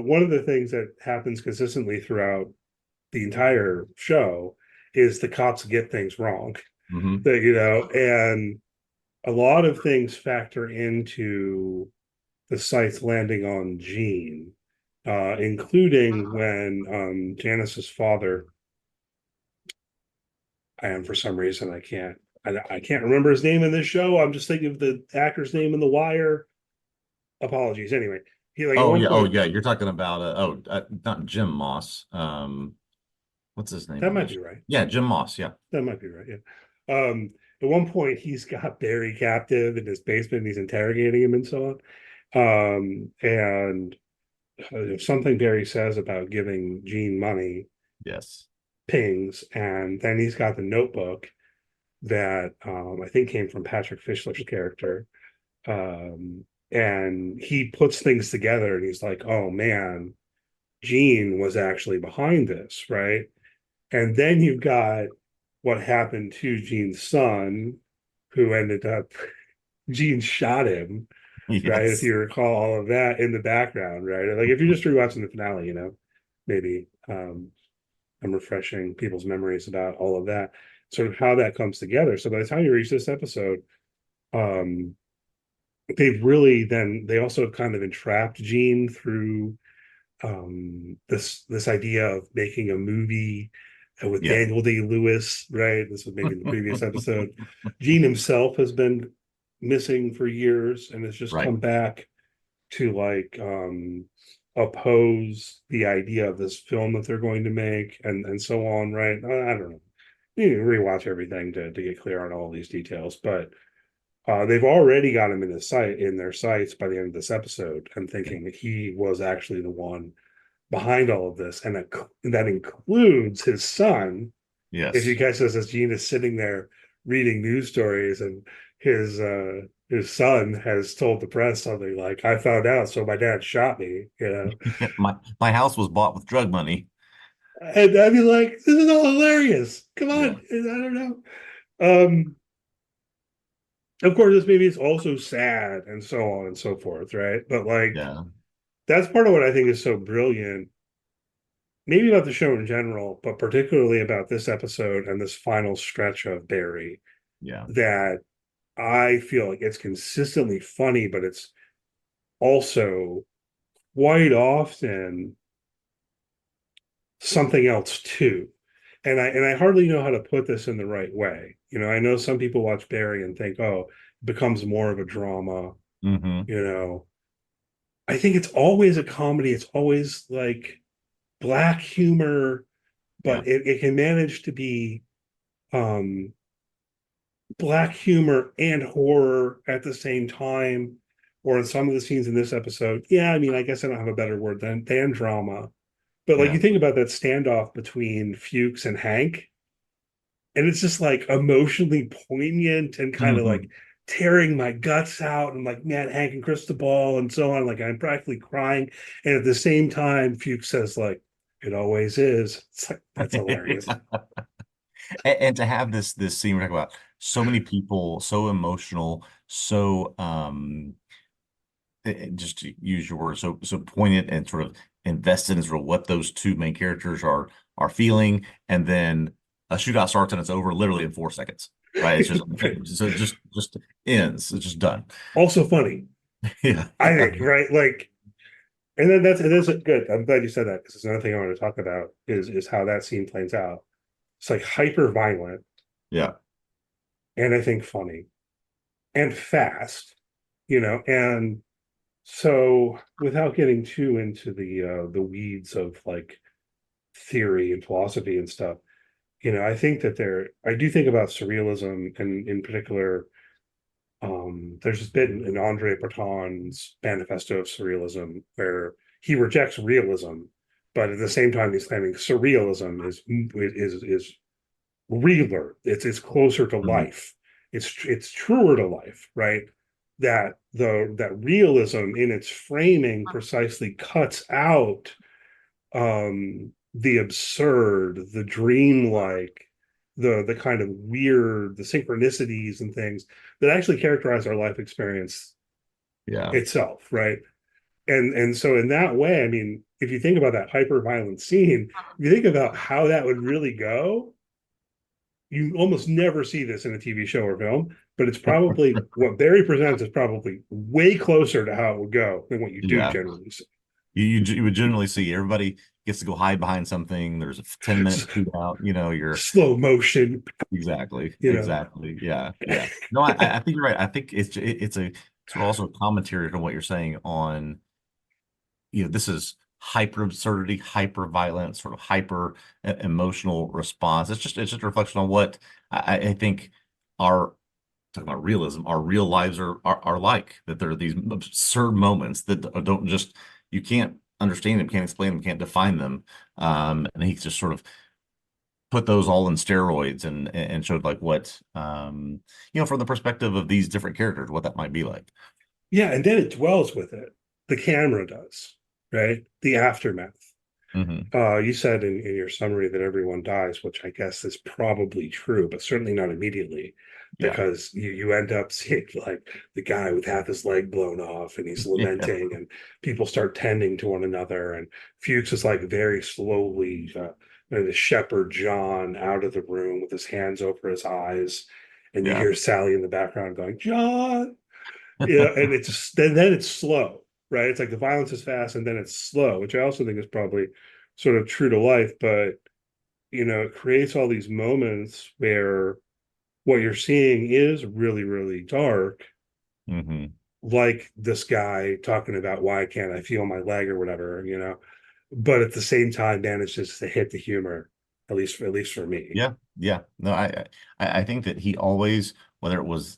One of the things that happens consistently throughout the entire show is the cops get things wrong. Hmm. And a lot of things factor into the sites landing on Gene, including when Janice's father, and for some reason I can't remember his name in this show. I'm just thinking of the actor's name in The Wire. Apologies. Anyway, he like at Oh one yeah. Oh point yeah. You're talking about not Jim Moss. What's his name that on might this? be right. Yeah, Jim Moss. Yeah. That might be right. Yeah. At one point he's got Barry captive in his basement. And he's interrogating him and so on. And something Barry says about giving Gene money Yes. pings, and then he's got the notebook that I think came from Patrick Fischler's character. And he puts things together and he's like, oh man, Gene was actually behind this, right? And then you've got what happened to Gene's son, who ended up, Gene shot him, right? If Yes. you recall all of that in the background, right? Like if you're just rewatching the finale, maybe I'm refreshing people's memories about all of that, sort of how that comes together. So by the time you reach this episode, um, they also kind of entrapped Gene through this idea of making a movie with Yeah. Daniel Day-Lewis, right? This was maybe in the previous episode. Gene himself has been missing for years and has just Right. come back to oppose the idea of this film that they're going to make and so on, right? I don't know. You need to rewatch everything to get clear on all these details, but they've already got him in their sights by the end of this episode. I'm thinking that he was actually the one behind all of this, and that includes his son. If you Yes. catch this, as Gene is sitting there reading news stories, and his son has told the press something like, "I found out, so my dad shot me," you know. My house was bought with drug money. And I'd be like, "This is all hilarious. Come on." Yeah. I don't know. Of course, this movie is also sad and so on and so forth, right? But like, Yeah. that's part of what I think is so brilliant, maybe about the show in general, but particularly about this episode and this final stretch of Barry, Yeah. that I feel like it's consistently funny, but it's also quite often something else too. And I hardly know how to put this in the right way. You know, I know some people watch Barry and think, oh, it becomes more of a drama, Hmm. you know. I think it's always a comedy. It's always like black humor, Yeah. but it can manage to be um black humor and horror at the same time. Or in some of the scenes in this episode, yeah, I mean, I guess I don't have a better word than drama. But like Yeah. you think about that standoff between Fuchs and Hank, and it's just like emotionally poignant and kind of like Hmm. tearing my guts out, and like, man, Hank and Cristobal and so on, like I'm practically crying. And at the same time, Fuchs says like, "It always is." It's like, that's hilarious. And to have this scene we're talking about, so many people, so emotional, so just to use your word, so poignant and sort of invested in sort of what those two main characters are feeling, and then a shootout starts and it's over literally in 4 seconds, right? It's just so just ends. It's just done. Also funny, Yeah, I think, right? Like, and then that's good. I'm glad you said that, because it's another thing I want to talk about is how that scene plays out. It's like hyper violent, yeah, and I think funny and fast, you know. And so, without getting too into the weeds of like theory and philosophy and stuff, you know, I think that I do think about surrealism, and in particular, there's this bit in Andre Breton's Manifesto of Surrealism where he rejects realism, but at the same time he's claiming surrealism is realer. It's closer to mhm, life. It's truer to life, right? That realism in its framing precisely cuts out the absurd, the dreamlike, the kind of weird, the synchronicities and things that actually characterize our life experience yeah, itself, right? And so in that way, I mean, if you think about that hyper violent scene, if you think about how that would really go, you almost never see this in a TV show or film, but it's probably what Barry presents is probably way closer to how it would go than what you do yeah. generally see. You would generally see everybody gets to go hide behind something. There's a 10-minute shootout. You're Slow motion, exactly, you know. exactly. Yeah, yeah. No, I think you're right. I think it's a sort of also a commentary on what you're saying on, this is hyper absurdity, hyper violence, sort of hyper emotional response. It's just a reflection on what I think our talking about realism, our real lives are like, that there are these absurd moments that don't just, you can't understand them, can't explain them, can't define them. And he just sort of put those all in steroids and showed like what from the perspective of these different characters, what that might be like. Yeah, and then it dwells with it. The camera does, right? The aftermath. Hmm. You said in your summary that everyone dies, which I guess is probably true, but certainly not immediately, Yeah. because you end up seeing like the guy with half his leg blown off and he's Yeah. lamenting, and people start tending to one another. And Fuchs is like very slowly the shepherd John out of the room with his hands over his eyes. And you Yeah. hear Sally in the background going, "John." Yeah, and then it's slow, right? It's like the violence is fast and then it's slow, which I also think is probably sort of true to life. But it creates all these moments where what you're seeing is really, really dark, Hmm. like this guy talking about why can't I feel my leg or whatever, but at the same time manages to hit the humor, at least for me. Yeah, yeah. No, I think that he always, whether it was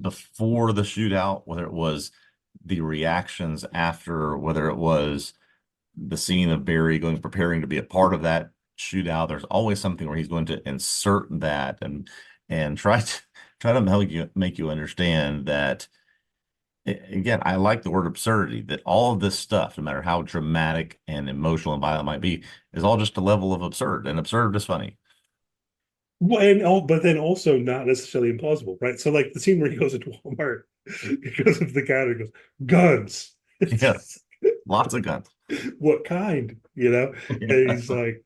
before the shootout, whether it was the reactions after, whether it was the scene of Barry going preparing to be a part of that shootout, there's always something where he's going to insert that and try to make you understand that again, I like the word absurdity, that all of this stuff, no matter how dramatic and emotional and violent it might be, is all just a level of absurd, and absurd is funny. Well, but then also not necessarily implausible, right? So like the scene where he goes into Walmart because of the counter goes, guns. Yeah, lots of guns. What kind? And Yeah. he's like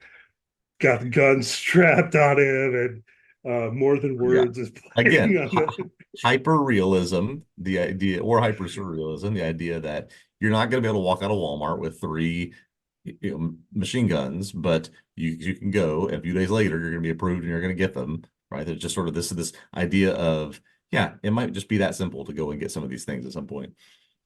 got the gun strapped on him, and more than Yeah. words is playing Again, on it. hyper realism, the idea, or hyper surrealism, the idea that you're not going to be able to walk out of Walmart with three machine guns, but you can go, and a few days later you're going to be approved and you're going to get them, right? There's just sort of this idea of, yeah, it might just be that simple to go and get some of these things at some point.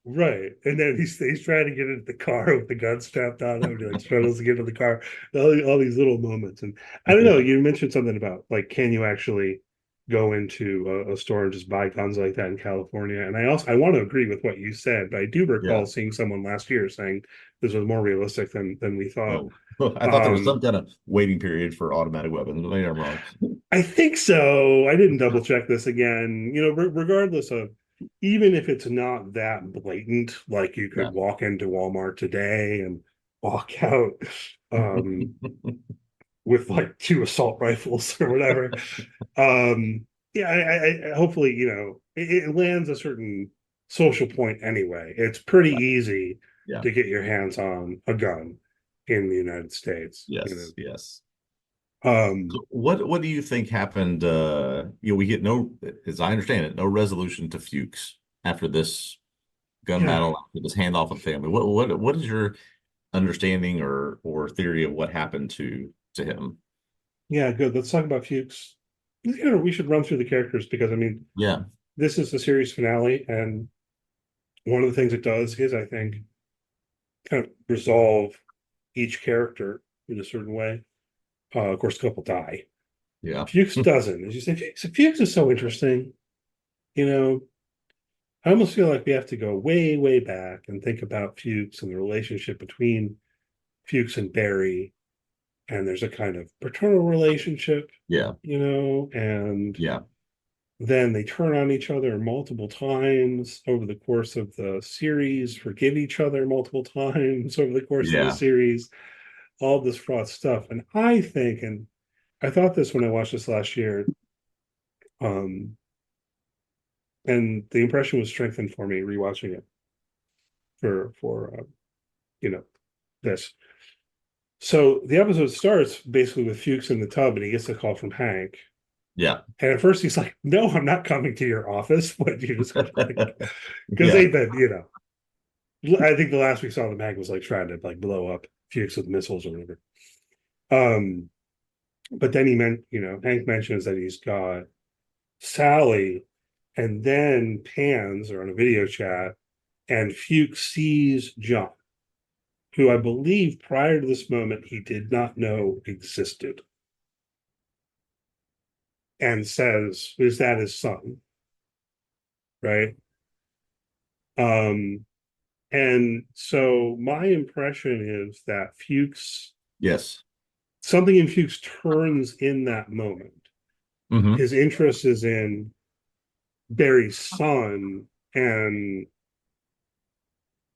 Right. And then he's trying to get into the car with the gun strapped on him. He like struggles to get into the car. All these little moments. And I don't know, Yeah. you mentioned something about like, can you actually go into a store and just buy guns like that in California? And I want to agree with what you said, but I do recall Yeah. seeing someone last year saying this was more realistic than we thought. Oh, I thought there was Um, some kind of waiting period for automatic weapons, but maybe I'm wrong. I think so. I didn't double check this again. Regardless of, even if it's not that blatant, like you Yeah. could walk into Walmart today and walk out um, with like two assault rifles or whatever. Yeah, I hopefully, it lands a certain social point anyway. It's pretty easy Yeah. to get your hands on a gun in the United States. Yes. Yes. Um, So what do you think happened? We get no, as I understand it, no resolution to Fuchs after this gun yeah, battle, after this handoff of the family. What is your understanding or theory of what happened to him? Yeah, good. Let's talk about Fuchs. We should run through the characters because I mean, Yeah. this is the series finale, and one of the things it does is, I think, kind of resolve each character in a certain way. Of course, a couple die. Yeah. Fuchs doesn't. As you say, Fuchs is so interesting. You know, I almost feel like we have to go way, way back and think about Fuchs and the relationship between Fuchs and Barry. And there's a kind of paternal relationship, Yeah. and Yeah. then they turn on each other multiple times over the course of the series, forgive each other multiple times over the course of the Yeah. series, all this fraught stuff. And I think, and I thought this when I watched this last year, um, and the impression was strengthened for me rewatching it for this. So the episode starts basically with Fuchs in the tub, and he gets a call from Hank. Yeah. And at first he's like, "No, I'm not coming to your office." But you just like, because Yeah. they've been, I think the last we saw the mag was like trying to like blow up Fuchs with missiles or whatever. Um, but then Hank mentions that he's got Sally, and then pans or on a video chat, and Fuchs sees John, who I believe prior to this moment he did not know existed, and says, "Is that his son?" Right. Um, and so my impression is that Yes. something in Fuchs turns in that moment. Hmm. His interest is in Barry's son, and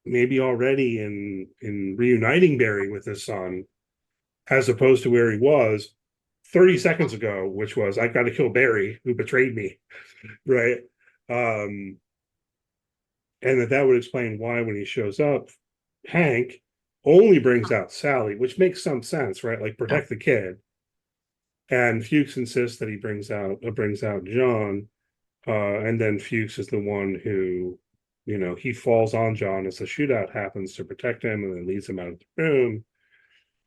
maybe already in reuniting Barry with his son, as opposed to where he was 30 seconds ago, which was, "I've got to kill Barry, who betrayed me." Right. Um, and that would explain why when he shows up, Hank only brings out Sally, which makes some sense, right? Like Yeah. protect the kid. And Fuchs insists that he brings out John, and then Fuchs is the one who, he falls on John as the shootout happens to protect him, and then leads him out of the room.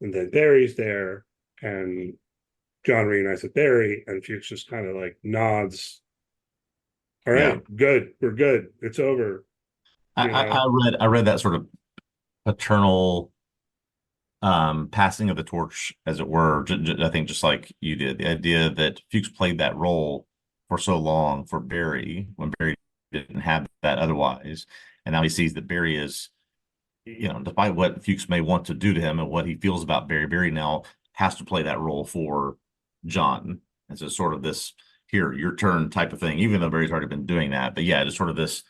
And then Barry's there, and John reunites with Barry, and Fuchs just kind of like nods all right, good, we're good, it's over. I read that sort of paternal passing of the torch, as it were. I think just like you did, the idea that Fuchs played that role for so long for Barry when Barry didn't have that otherwise, and now he sees that Barry is, despite what Fuchs may want to do to him and what he feels about Barry, Barry now has to play that role for John. And so sort of this here, your turn type of thing, even though Barry's already been doing that. But yeah, just sort of this,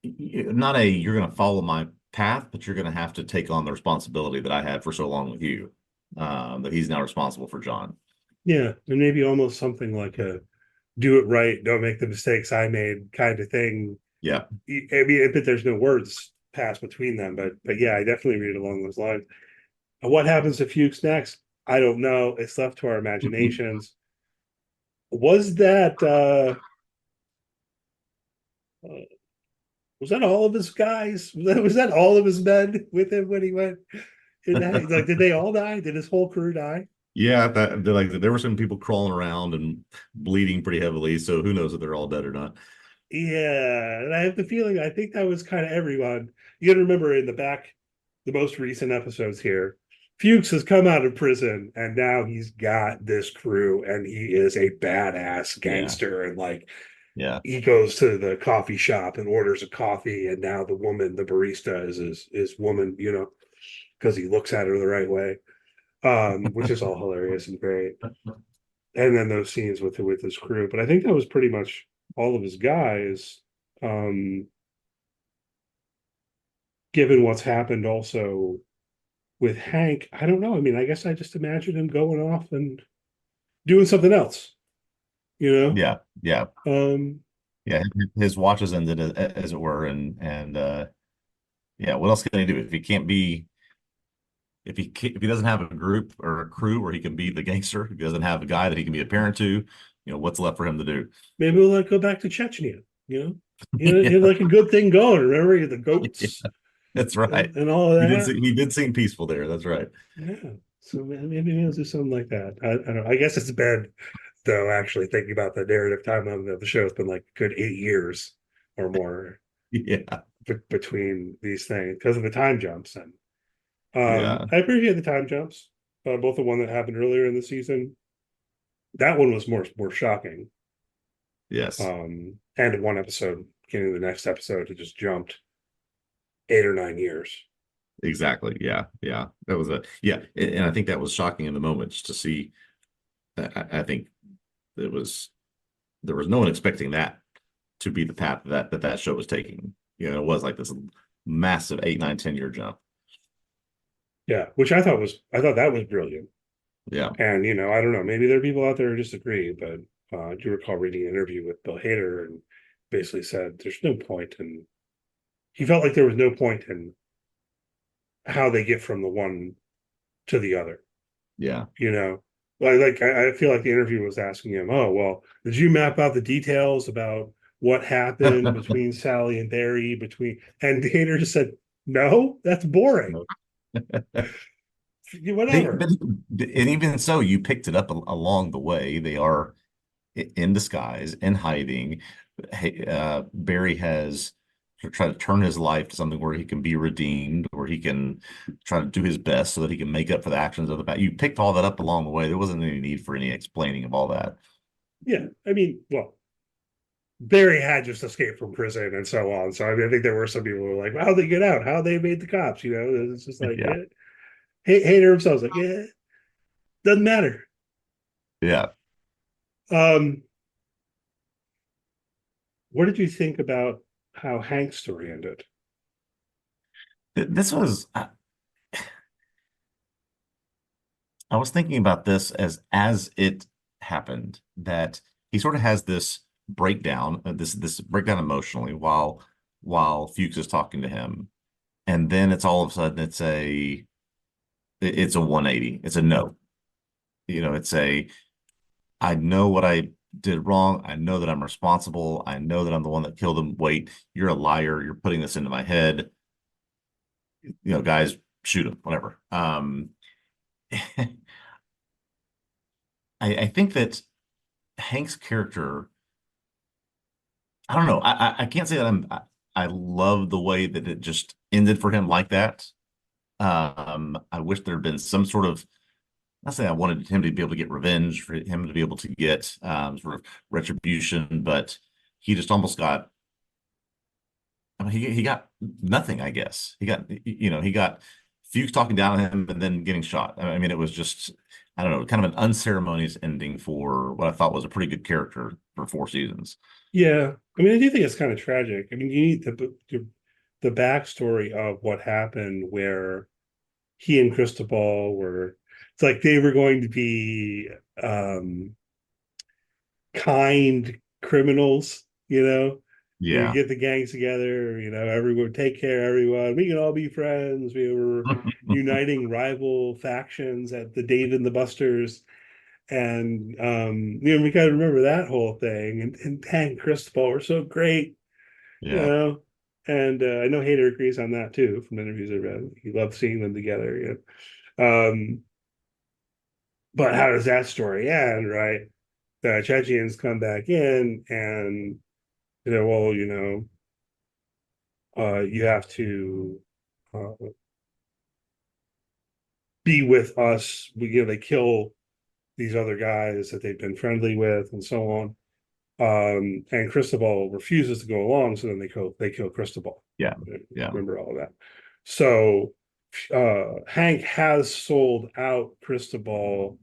not a you're going to follow my path, but you're going to have to take on the responsibility that I had for so long with you. That he's now responsible for John. Yeah, and maybe almost something like a do it right, don't make the mistakes I made kind of thing. Yeah. I mean, but there's no words passed between them, but yeah, I definitely read it along those lines. And what happens to Fuchs next? I don't know. It's left to our imaginations. Was that all of his guys? Was that all of his men with him when he went? Like, did they all die? Did his whole crew die? Yeah, there were some people crawling around and bleeding pretty heavily. So who knows if they're all dead or not? Yeah, and I have the feeling I think that was kind of everyone. You got to remember in the most recent episodes here, Fuchs has come out of prison and now he's got this crew and he is a badass gangster. And like, he goes to the coffee shop and orders a coffee, and now the barista is his woman, because he looks at her the right way, which is all hilarious and great. And then those scenes with his crew, but I think that was pretty much all of his guys. Given what's happened also with Hank, I don't know. I mean, I guess I just imagine him going off and doing something else, Yeah. Yeah. His watches ended, as it were. And yeah, what else can he do if he can't be, if he doesn't have a group or a crew where he can be the gangster, if he doesn't have a guy that he can be a parent to, what's left for him to do? Maybe we'll go back to Chechnya, He had like a good thing going. Remember the goats? Yeah, that's right. And all of that. He did seem peaceful there. That's right. Yeah. So maybe we'll do something like that. I don't know. I guess it's been, though, actually thinking about the narrative timeline of the show, it's been like a good 8 years or more. Yeah. Between these things because of the time jumps. And Yeah. I appreciate the time jumps. Both the one that happened earlier in the season. That one was more shocking. Yes. And in one episode, getting the next episode, it just jumped 8 or 9 years. Exactly. Yeah. That was and I think that was shocking in the moment just to see. I think there was no one expecting that to be the path that show was taking. It was like this massive 8, 9, 10-year jump. Yeah, which I thought that was brilliant. Yeah. And I don't know, maybe there are people out there who disagree, but I do recall reading an interview with Bill Hader and basically said there's no point in. He felt like there was no point in how they get from the one to the other. Yeah. I feel like the interview was asking him, "Oh, well, did you map out the details about what happened between Sally and Barry?" And Hader just said, "No, that's boring." Whatever. And even so, you picked it up along the way. They are in disguise, in hiding. Barry has try to turn his life to something where he can be redeemed, where he can try to do his best so that he can make up for the actions of the past. You picked all that up along the way. There wasn't any need for any explaining of all that. Yeah, I mean, well, Barry had just escaped from prison and so on. So I mean, I think there were some people who were like, "How'd they get out? How they made the cops?" It's just like, Hader himself was like, "Yeah, doesn't matter." Yeah. What did you think about how Hank's story ended? This was, I was thinking about this as it happened, that he sort of has this breakdown, this breakdown emotionally while Fuchs is talking to him, and then it's all of a sudden it's a 180. It's a no. I know what I did wrong. I know that I'm responsible. I know that I'm the one that killed him. Wait, you're a liar. You're putting this into my head. Guys, shoot him, whatever. I think that Hank's character, I don't know. I can't say that I love the way that it just ended for him like that. I wish there had been some sort of, not saying I wanted him to be able to get revenge, for him to be able to get sort of retribution, but he just almost got, I mean, he got nothing, I guess. He got Fuchs talking down on him and then getting shot. I mean, it was just, I don't know, kind of an unceremonious ending for what I thought was a pretty good character for 4 seasons. Yeah, I mean, I do think it's kind of tragic. I mean, you need the backstory of what happened, where he and Cristobal were. It's like they were going to be kind criminals, you know. You Yeah. get the gangs together, everyone take care, everyone. We can all be friends. We were uniting rival factions at the Dave and the Busters. And we gotta remember that whole thing. And Hank and Cristobal were so great, you Yeah. know. And I know Hader agrees on that too from interviews I read. He loved seeing them together, but how does that story end, right? The Chechians come back in and well, you have to uh, be with us. They kill these other guys that they've been friendly with and so on. And Cristobal refuses to go along, so then they kill Cristobal. Yeah. Yeah. Remember all of that. So Hank has sold out Cristobal,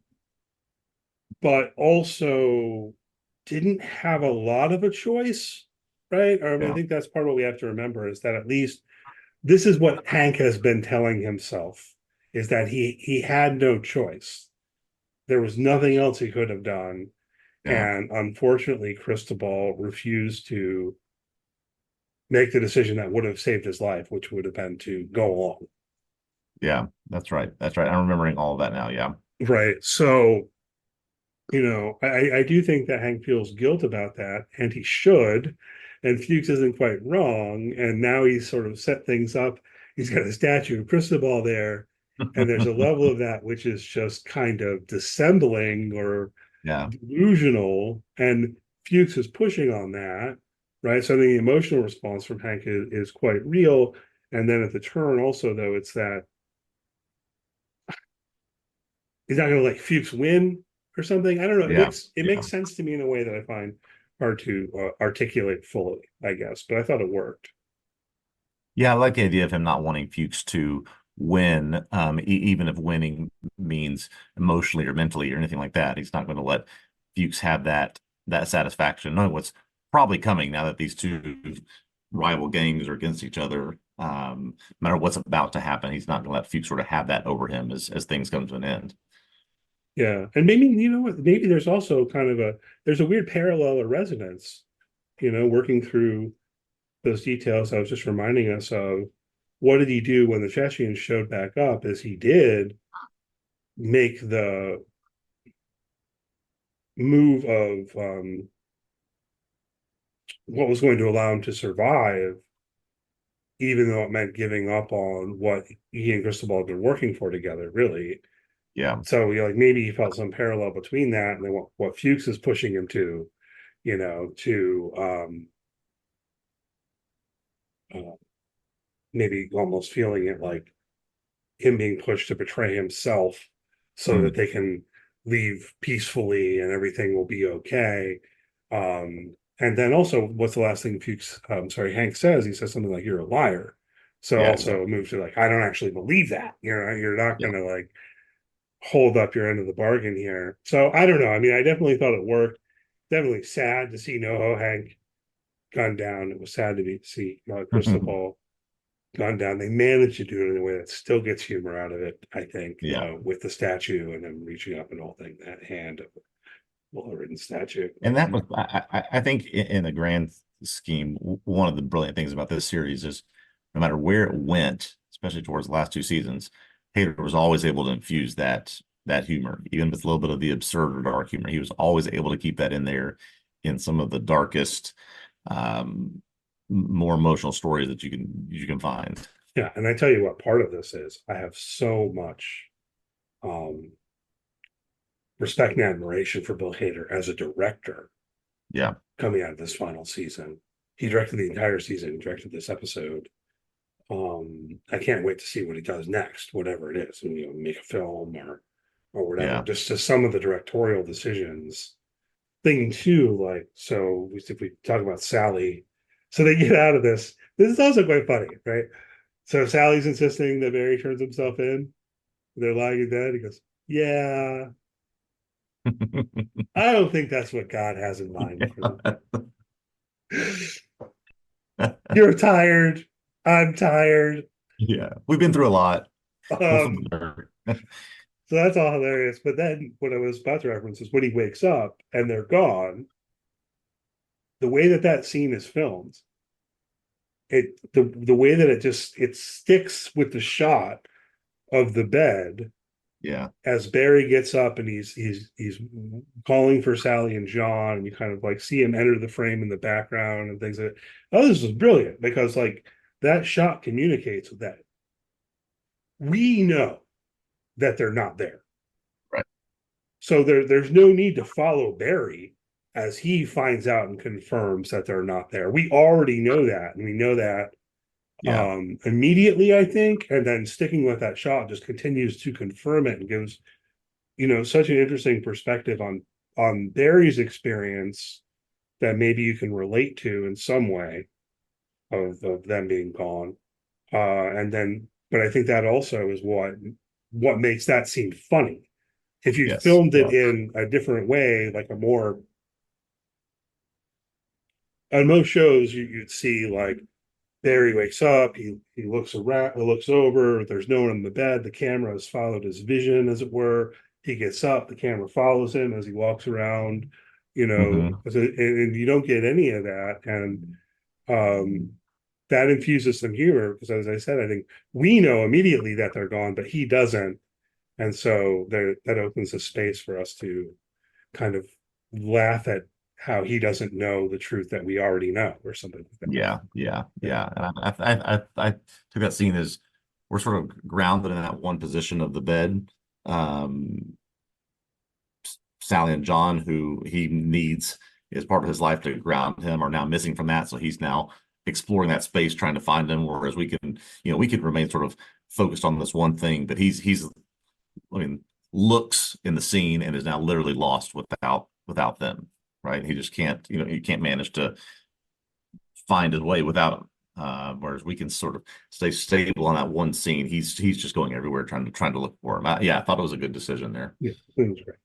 but also didn't have a lot of a choice, right? I mean, I Yeah. think that's part of what we have to remember, is that at least this is what Hank has been telling himself, is that he had no choice. There was nothing else he could have done. Yeah. And unfortunately, Cristobal refused to make the decision that would have saved his life, which would have been to go along. Yeah. That's right. That's right. I'm remembering all of that now. Yeah. Right. So, I do think that Hank feels guilt about that, and he should. And Fuchs isn't quite wrong. And now he's sort of set things up. He's got a statue of Cristobal there. And there's a level of that which is just kind of dissembling or Yeah. delusional, and Fuchs is pushing on that, right? So I think the emotional response from Hank is quite real. And then at the turn also, though, it's that he's not going to let Fuchs win or something. I don't know. Yeah. It Yeah. makes sense to me in a way that I find hard to articulate fully, I guess, but I thought it worked. Yeah, I like the idea of him not wanting Fuchs to win, even if winning means emotionally or mentally or anything like that. He's not going to let Fuchs have that satisfaction, knowing what's probably coming now that these two rival gangs are against each other. No matter what's about to happen, he's not going to let Fuchs sort of have that over him as things come to an end. Yeah, and maybe what? Maybe there's also there's a weird parallel or resonance, working through those details. I was just reminding us of, what did he do when the Chechians showed back up? Is he did make the move of what was going to allow him to survive, even though it meant giving up on what he and Cristobal had been working for together, really. Yeah. So maybe he felt some parallel between that and then what Fuchs is pushing him to, to maybe almost feeling it like him being pushed to betray himself so that they can leave peacefully and everything will be okay. And then also, what's the last thing Hank says? He says something like, "You're a liar." So Yeah. also moves to like, I don't actually believe that. You're not going to like hold up your end of the bargain here. So I don't know. I mean, I definitely thought it worked. Definitely sad to see NoHo Hank gunned down. It was sad to see Cristobal gunned down. They managed to do it in a way that still gets humor out of it, I think, Yeah. with the statue and then reaching up and holding that hand of a well-written statue. And that was, I think, in the grand scheme, one of the brilliant things about this series is no matter where it went, especially towards the last 2 seasons, Hader was always able to infuse that humor, even with a little bit of the absurd or dark humor. He was always able to keep that in there in some of the darkest, more emotional stories that you can find. Yeah, and I tell you what, part of this is I have so much respect and admiration for Bill Hader as a director Yeah. coming out of this final season. He directed the entire season, he directed this episode. I can't wait to see what he does next, whatever it is, and, make a film or whatever. Yeah. Just some of the directorial decisions. Thing too, like, so if we talk about Sally, so they get out of this. This is also quite funny, right? So Sally's insisting that Barry turns himself in. They're lying in bed. He goes, "Yeah, I don't think that's what God has in mind for them. You're tired. I'm tired." Yeah. We've been through a lot. So that's all hilarious. But then what I was about to reference is when he wakes up and they're gone, the way that scene is filmed, the way that it sticks with the shot of the bed. Yeah. As Barry gets up and he's calling for Sally and John, and you kind of like see him enter the frame in the background and things like that. Oh, this was brilliant because like that shot communicates with that. We know that they're not there. Right. So there's no need to follow Barry as he finds out and confirms that they're not there. We already know that, and we know that immediately, I think, and then sticking with that shot just continues to confirm it and gives, such an interesting perspective on Barry's experience that maybe you can relate to in some way of them being gone. But I think that also is what makes that scene funny. If you filmed it in a different way, like on most shows, you'd see like Barry wakes up, he looks around, looks over, there's no one in the bed, the camera has followed his vision, as it were. He gets up, the camera follows him as he walks around, and you don't get any of that. And that infuses some humor because, as I said, I think we know immediately that they're gone, but he doesn't. And so that opens a space for us to kind of laugh at how he doesn't know the truth that we already know, or something like that. Yeah. And I took that scene as we're sort of grounded in that one position of the bed. Sally and John, who he needs as part of his life to ground him, are now missing from that. So he's now exploring that space, trying to find them. Whereas we can remain sort of focused on this one thing, but he's looks in the scene and is now literally lost without them. Right. He just can't, he can't manage to find his way without him. Whereas we can sort of stay stable on that one scene. He's just going everywhere trying to look for him. I thought it was a good decision there. Yeah, that was great.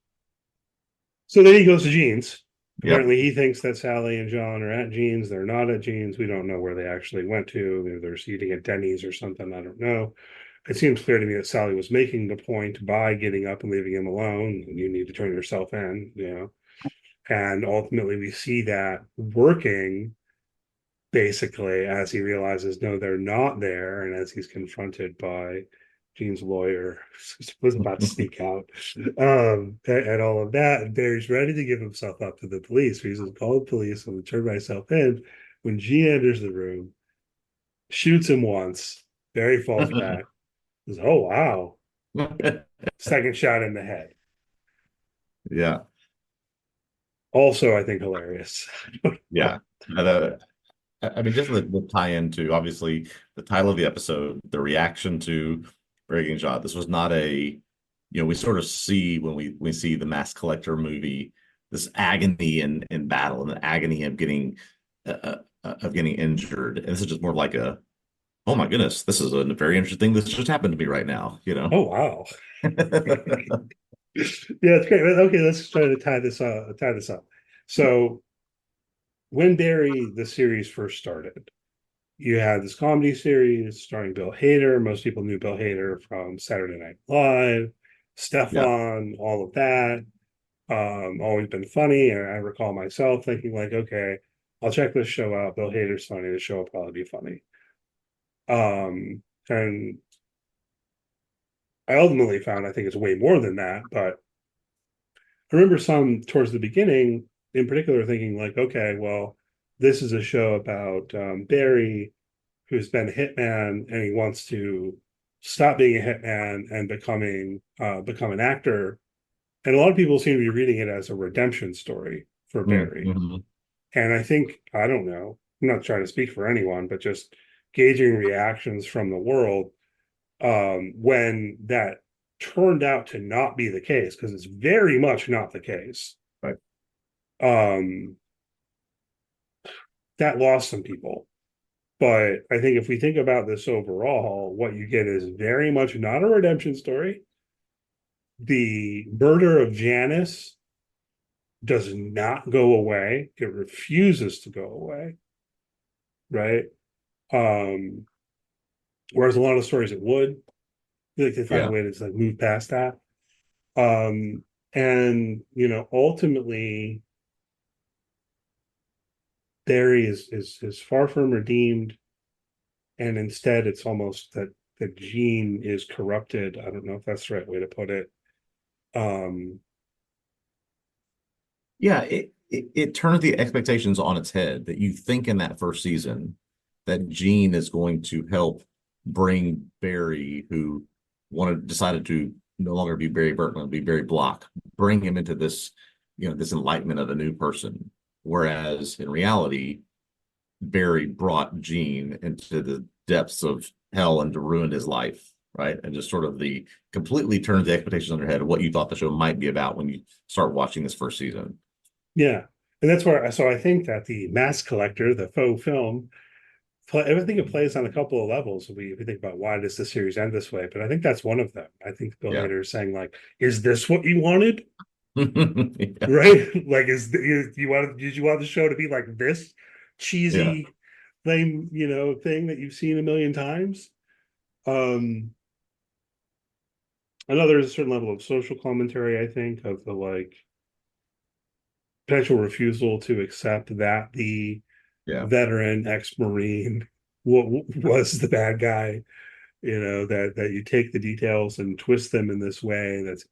So then he goes to Jean's. Apparently, Yep. he thinks that Sally and John are at Jean's. They're not at Jean's. We don't know where they actually went to. They're eating at Denny's or something. I don't know. It seems clear to me that Sally was making the point by getting up and leaving him alone. You need to turn yourself in, And ultimately, we see that working basically as he realizes, no, they're not there. And as he's confronted by Jean's lawyer, was about to sneak out, and all of that. And Barry's ready to give himself up to the police. He says, call the police, and turn myself in. When Jean enters the room, shoots him once, Barry falls back. Says, oh, wow. Second shot in the head. Yeah. Also, I think hilarious. Yeah. Just the tie into obviously the title of the episode, the reaction to Barry getting shot. This was not we sort of see when we see the Mass Collector movie, this agony in battle and the agony of getting injured. And this is just more like oh my goodness, this is a very interesting thing that just happened to me right now. Oh wow. Yeah, it's great. Okay, let's try to tie this up. So when Barry, the series first started, you had this comedy series starring Bill Hader. Most people knew Bill Hader from Saturday Night Live, Stefan, all of that. Always been funny. And I recall myself thinking like, okay, I'll check this show out. Bill Hader's funny. The show will probably be funny. And I ultimately found, I think it's way more than that, but I remember some towards the beginning in particular thinking like, okay, well, this is a show about Barry, who's been a hitman, and he wants to stop being a hitman and become an actor. And a lot of people seem to be reading it as a redemption story for Barry. Mm-hmm. And I think, I don't know, I'm not trying to speak for anyone, but just gauging reactions from the world, when that turned out to not be the case, because it's very much not the case. Right. That lost some people. But I think if we think about this overall, what you get is very much not a redemption story. The murder of Janice does not go away. It refuses to go away. Right. Whereas a lot of stories it would. I feel like they find a way to just like move past that. And ultimately Barry is far from redeemed, and instead it's almost that the gene is corrupted. I don't know if that's the right way to put it. It turns the expectations on its head, that you think in that first season that Gene is going to help bring Barry, who decided to no longer be Barry Berkman, be Barry Block, bring him into this, this enlightenment of a new person. Whereas in reality, Barry brought Gene into the depths of hell and to ruin his life, right? And just sort of completely turned the expectations on your head of what you thought the show might be about when you start watching this first season. Yeah. And that's where, so I think that the Mask Collector, the faux film, I think it plays on a couple of levels. If we think about why does the series end this way, but I think that's one of them. I think Bill Hader is saying, like, is this what you wanted? Right? Like, did you want the show to be like this cheesy, lame, thing that you've seen a million times? I know there's a certain level of social commentary, I think, of the like potential refusal to accept that the veteran ex-Marine was the bad guy, that you take the details and twist them in this way that's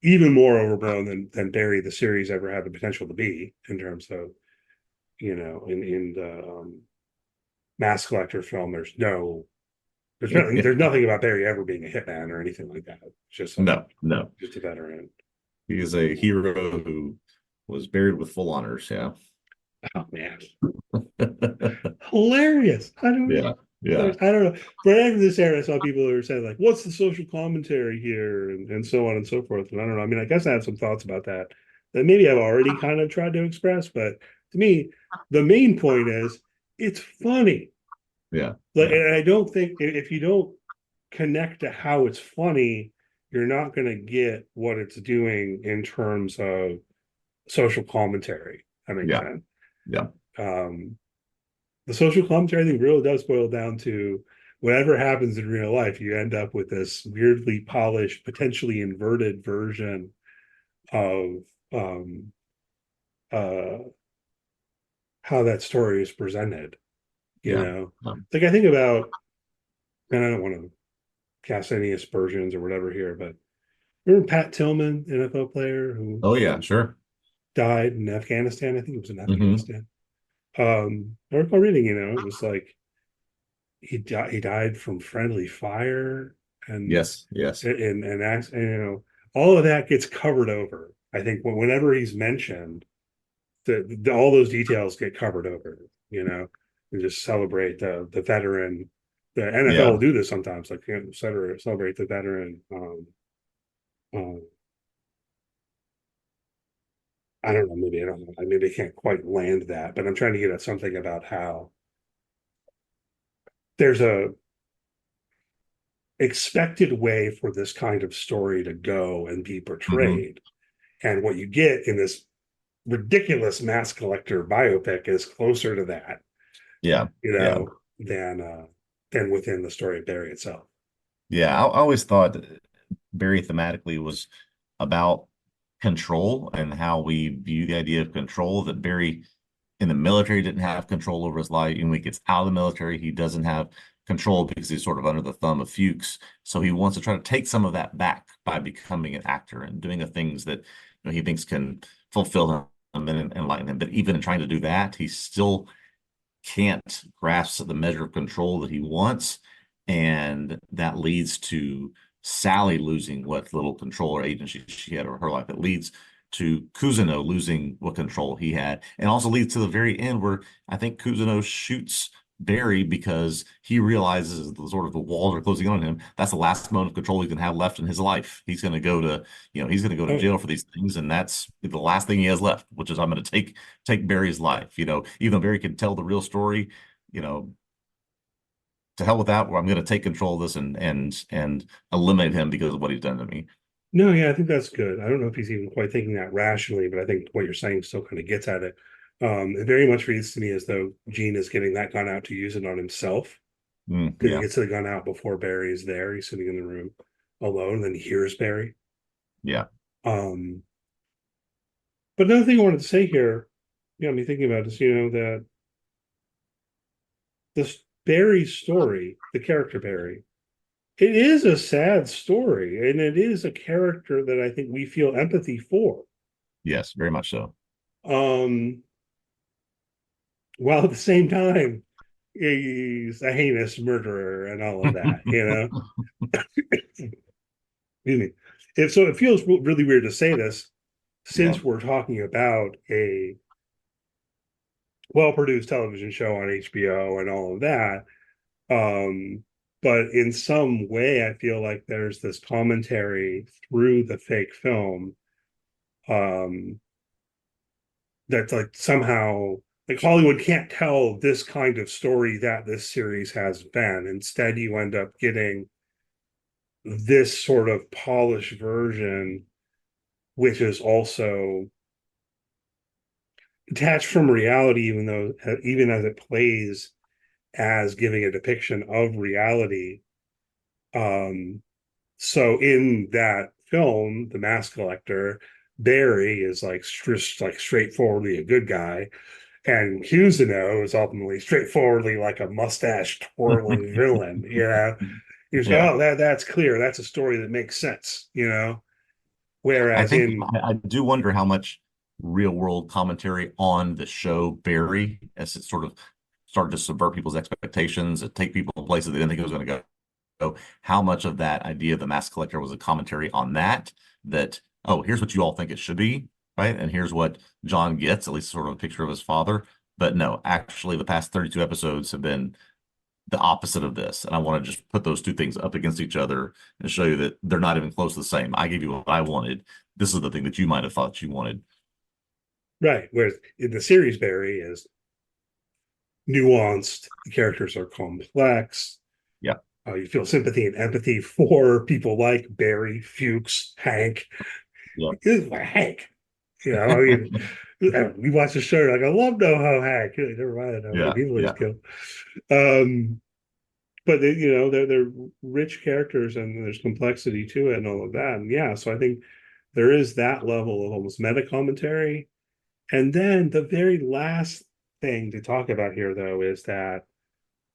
even more overblown than Barry the series ever had the potential to be, in terms of, in the Mask Collector film, there's nothing about Barry ever being a hitman or anything like that. It's just no, just a veteran. He is a hero who was buried with full honors. Yeah. Oh man, hilarious! I don't know. Right after this era, I saw people who were saying, like, "What's the social commentary here?" and so on and so forth. And I don't know. I mean, I guess I have some thoughts about that maybe I've already kind of tried to express, but to me, the main point is it's funny. Yeah. And I don't think if you don't connect to how it's funny, you're not going to get what it's doing in terms of social commentary. That makes sense. Yeah. The social commentary, I think, really does boil down to whatever happens in real life, you end up with this weirdly polished, potentially inverted version of how that story is presented. Like I think about, and I don't want to cast any aspersions or whatever here, but remember Pat Tillman, NFL player who died in Afghanistan? I think it was in Afghanistan. I recall reading, it was like he died from friendly fire, and and all of that gets covered over. I think whenever he's mentioned, all those details get covered over, and just celebrate the veteran. The NFL will do this sometimes, like celebrate the veteran. I don't know. Maybe I don't know. Maybe I can't quite land that, but I'm trying to get at something about how there's a expected way for this kind of story to go and be portrayed, and what you get in this ridiculous Mask Collector biopic is closer to that. Than within the story of Barry itself. I always thought Barry thematically was about control and how we view the idea of control, that Barry in the military didn't have control over his life. And when he gets out of the military, he doesn't have control because he's sort of under the thumb of Fuchs. So he wants to try to take some of that back by becoming an actor and doing the things that he thinks can fulfill him and enlighten him. But even in trying to do that, he still can't grasp the measure of control that he wants. And that leads to Sally losing what little control or agency she had over her life. It leads to Kuzuno losing what control he had, and also leads to the very end where I think Kuzuno shoots Barry because he realizes the walls are closing in on him. That's the last moment of control he's gonna have left in his life. He's gonna go to, he's gonna go to jail for these things, and that's the last thing he has left, which is I'm gonna take Barry's life. Even though Barry can tell the real story, to hell with that, I'm gonna take control of this and eliminate him because of what he's done to me. No, yeah, I think that's good. I don't know if he's even quite thinking that rationally, but I think what you're saying still kind of gets at it. It very much reads to me as though Gene is getting that gun out to use it on himself. Because he gets the gun out before Barry is there. He's sitting in the room alone, and then he hears Barry. Yeah. But another thing I wanted to say here, got me thinking about is, that this Barry story, the character Barry, it is a sad story, and it is a character that I think we feel empathy for. Yes, very much so. While at the same time, he's a heinous murderer and all of that, Excuse me. So it feels really weird to say this, since we're talking about a well-produced television show on HBO and all of that. But in some way, I feel like there's this commentary through the fake film that's like somehow like Hollywood can't tell this kind of story that this series has been. Instead, you end up getting this sort of polished version, which is also detached from reality, even as it plays as giving a depiction of reality. So in that film, The Mask Collector, Barry is like just like straightforwardly a good guy, and Kuzuno is ultimately straightforwardly like a mustache twirling villain. You just go, oh, that's clear. That's a story that makes sense. Whereas I do wonder how much real world commentary on the show Barry, as it sort of started to subvert people's expectations and take people in places they didn't think it was going to go. How much of that idea of the Mask Collector was a commentary on that, oh, here's what you all think it should be, right? And here's what John gets, at least sort of a picture of his father. But no, actually, the past 32 episodes have been the opposite of this. And I want to just put those two things up against each other and show you that they're not even close to the same. I gave you what I wanted. This is the thing that you might have thought you wanted. Right. Whereas in the series, Barry is nuanced. The characters are complex. Yeah. You feel sympathy and empathy for people like Barry, Fuchs, Hank. Yeah. Hank. We watched the show. Like, I love NoHo Hank. Never mind how many people he's killed. But they're rich characters, and there's complexity to it and all of that. And so I think there is that level of almost meta commentary. And then the very last thing to talk about here, though, is that,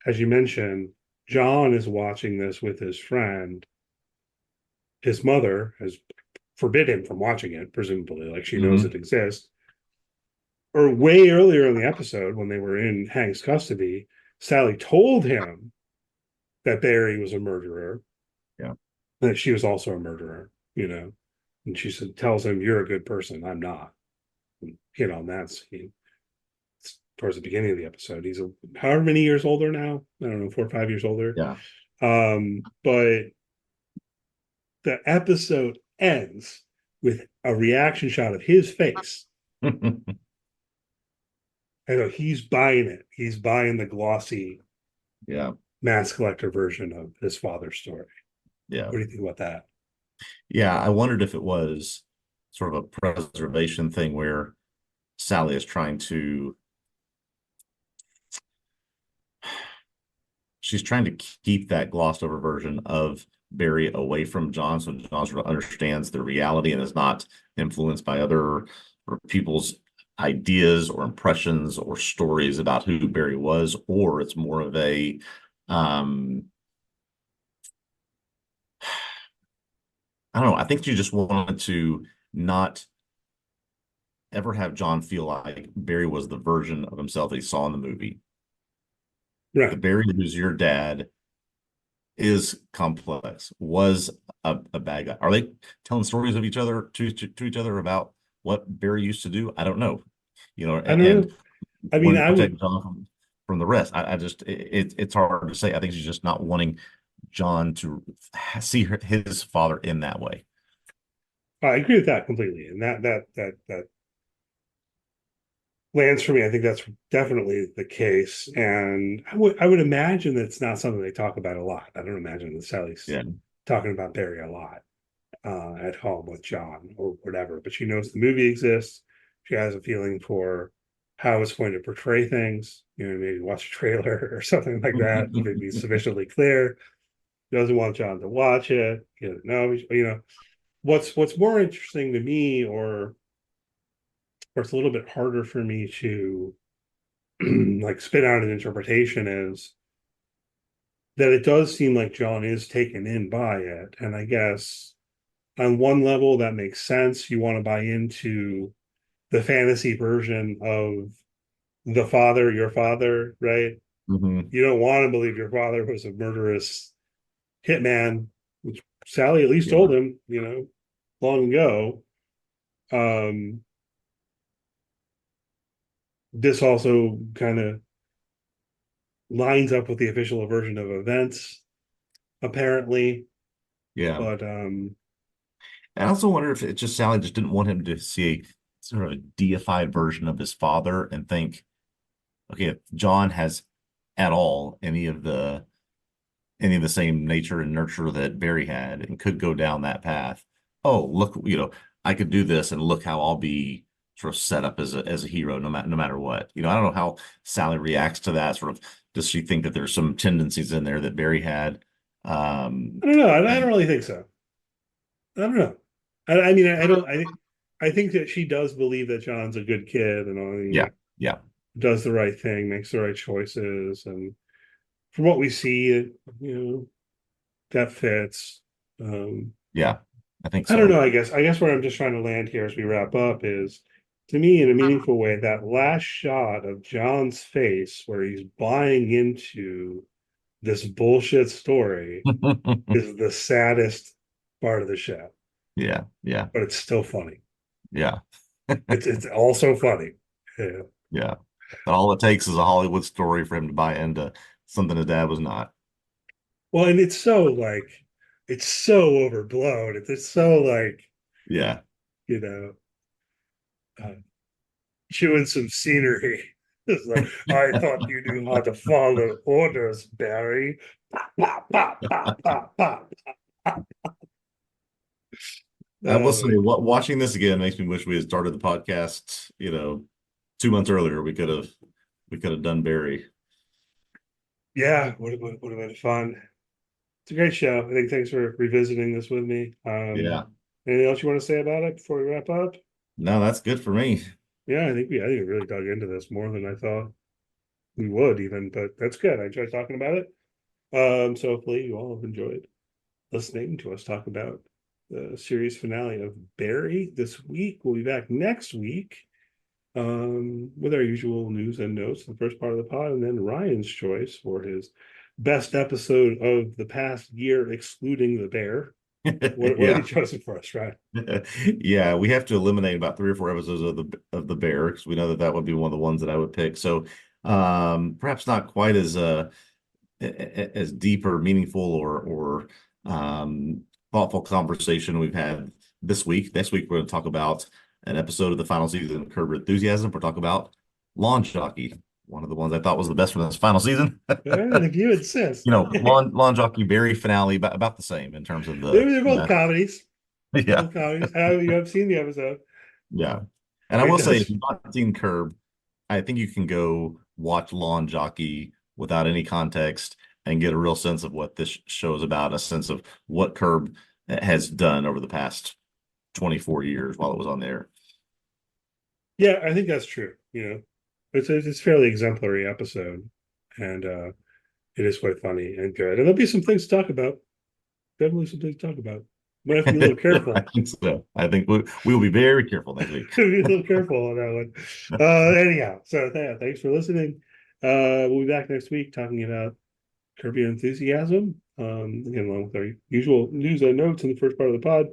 as you mentioned, John is watching this with his friend. His mother has forbid him from watching it, presumably, like she knows it exists. Or way earlier in the episode, when they were in Hank's custody, Sally told him that Barry was a murderer. Yeah. That she was also a murderer, and she tells him, "You're a good person, I'm not." And hit on that scene towards the beginning of the episode. He's however many years older now. I don't know, 4 or 5 years older. Yeah. But the episode ends with a reaction shot of his face. I know he's buying it. He's buying the glossy Mask Collector version of his father's story. Yeah. What do you think about that? Yeah, I wondered if it was sort of a preservation thing where Sally is trying to keep that glossed over version of Barry away from John, so John sort of understands the reality and is not influenced by other or people's ideas or impressions or stories about who Barry was, or it's more of a I don't know. I think you just wanted to not ever have John feel like Barry was the version of himself that he saw in the movie. Right. The Barry who's your dad is complex, was a bad guy. Are they telling stories of each other to each other about what Barry used to do? I don't know. I don't And know. I mean, wanting to I would. protect John from the rest. I just it's hard to say. I think she's just not wanting John to see his father in that way. I agree with that completely, and that lands for me. I think that's definitely the case, and I would imagine that it's not something they talk about a lot. I don't imagine that Sally's Yeah. talking about Barry a lot at home with John or whatever. But she knows the movie exists. She has a feeling for how it's going to portray things. Maybe watch a trailer or something like that. Maybe sufficiently clear. Doesn't want John to watch it. No, what's more interesting to me, or it's a little bit harder for me to like spit out an interpretation, is that it does seem like John is taken in by it. And I guess on one level that makes sense. You want to buy into the fantasy version of the father, your father, right? Mm-hmm. You don't want to believe your father was a murderous hitman, which Sally at least Yeah. told him, long ago. This also kind of lines up with the official version of events, apparently. Yeah. But I also wonder if it just Sally just didn't want him to see a sort of a deified version of his father and think, okay, if John has at all any of the same nature and nurture that Barry had and could go down that path. Oh, look, I could do this and look how I'll be sort of set up as a hero no matter what. I don't know how Sally reacts to that. Sort of, does she think that there's some tendencies in there that Barry had? I don't know. I don't really think so. I don't know. I mean, I don't. I think that she does believe that John's a good kid and all. Yeah, yeah, Does the right thing, makes the right choices, and from what we see, that fits. yeah. I think I don't so. know. I guess where I'm just trying to land here as we wrap up is, to me, in a meaningful way, that last shot of John's face where he's buying into this bullshit story is the saddest part of the show, Yeah, yeah, but it's still funny. yeah, It's also funny. Yeah. yeah. But all it takes is a Hollywood story for him to buy into something his dad was not. Well, and it's so overblown. It's so like, Yeah. you know, uh, chewing some scenery. It's like, I thought you knew how to follow orders, Barry. Pop, pop, pop, pop, pop. I will say, Uh, watching this again makes me wish we had started the podcast, 2 months earlier. We could have done Barry. yeah, would have been fun. It's a great show. I think thanks for revisiting this with me. Yeah. Anything else you want to say about it before we wrap up? No, that's good for me. Yeah, I think we really dug into this more than I thought we would even, but that's good. I enjoyed talking about it. So hopefully you all have enjoyed listening to us talk about the series finale of Barry this week. We'll be back next week with our usual news and notes, the first part of the pod, and then Ryan's choice for his best episode of the past year, excluding the bear. What have you Yeah. chosen for us, Ryan? Yeah, we have to eliminate about 3 or 4 episodes of the Bear because we know that would be one of the ones that I would pick. So perhaps not quite as deep or meaningful or thoughtful conversation we've had this week. Next week we're going to talk about an episode of the final season of Curb Your Enthusiasm. We'll talk about Lawn Jockey, one of the ones I thought was the best from this final season. If you insist. Lawn Jockey, Barry finale, about the same in terms of They're both comedies. yeah. Both comedies. You have seen the episode. Yeah. And I It will say, does. if you've not seen Curb, I think you can go watch Lawn Jockey without any context and get a real sense of what this show is about, a sense of what Curb has done over the past 24 years while it was on there. Yeah, I think that's true. It's a fairly exemplary episode, and it is quite funny and good. And there'll be some things to talk about. Definitely some things to talk about. Might have to be a little I careful. think so. I think we will be very careful next week. Be a little careful on that one. Anyhow, so thanks for listening. We'll be back next week talking about curb your enthusiasm. Again, along with our usual news and notes in the first part of the pod.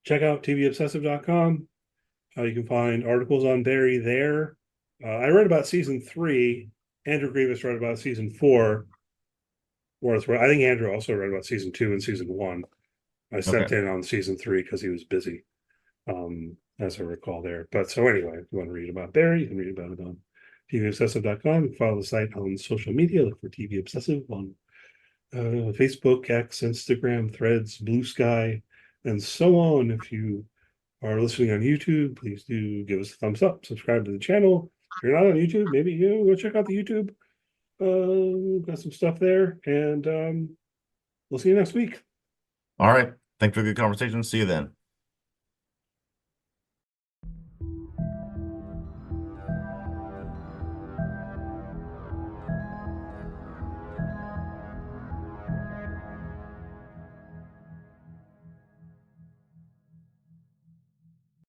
Check out TVObsessive.com. You can find articles on Barry there. I read about season 3. Andrew Grievous read about season 4. I think Andrew also read about season 2 and season 1. I stepped in on season 3 because he was busy, as I recall there. But so anyway, if you want to read about Barry, you can read about it on TVObsessive.com. You can follow the site on social media. Look for TV Obsessive on Facebook, X, Instagram, Threads, Blue Sky, and so on. If you are listening on YouTube, please do give us a thumbs up, subscribe to the channel. If you're not on YouTube, maybe go check out the YouTube. We've got some stuff there, and we'll see you next week. All right. Thanks for the good conversation. See you then.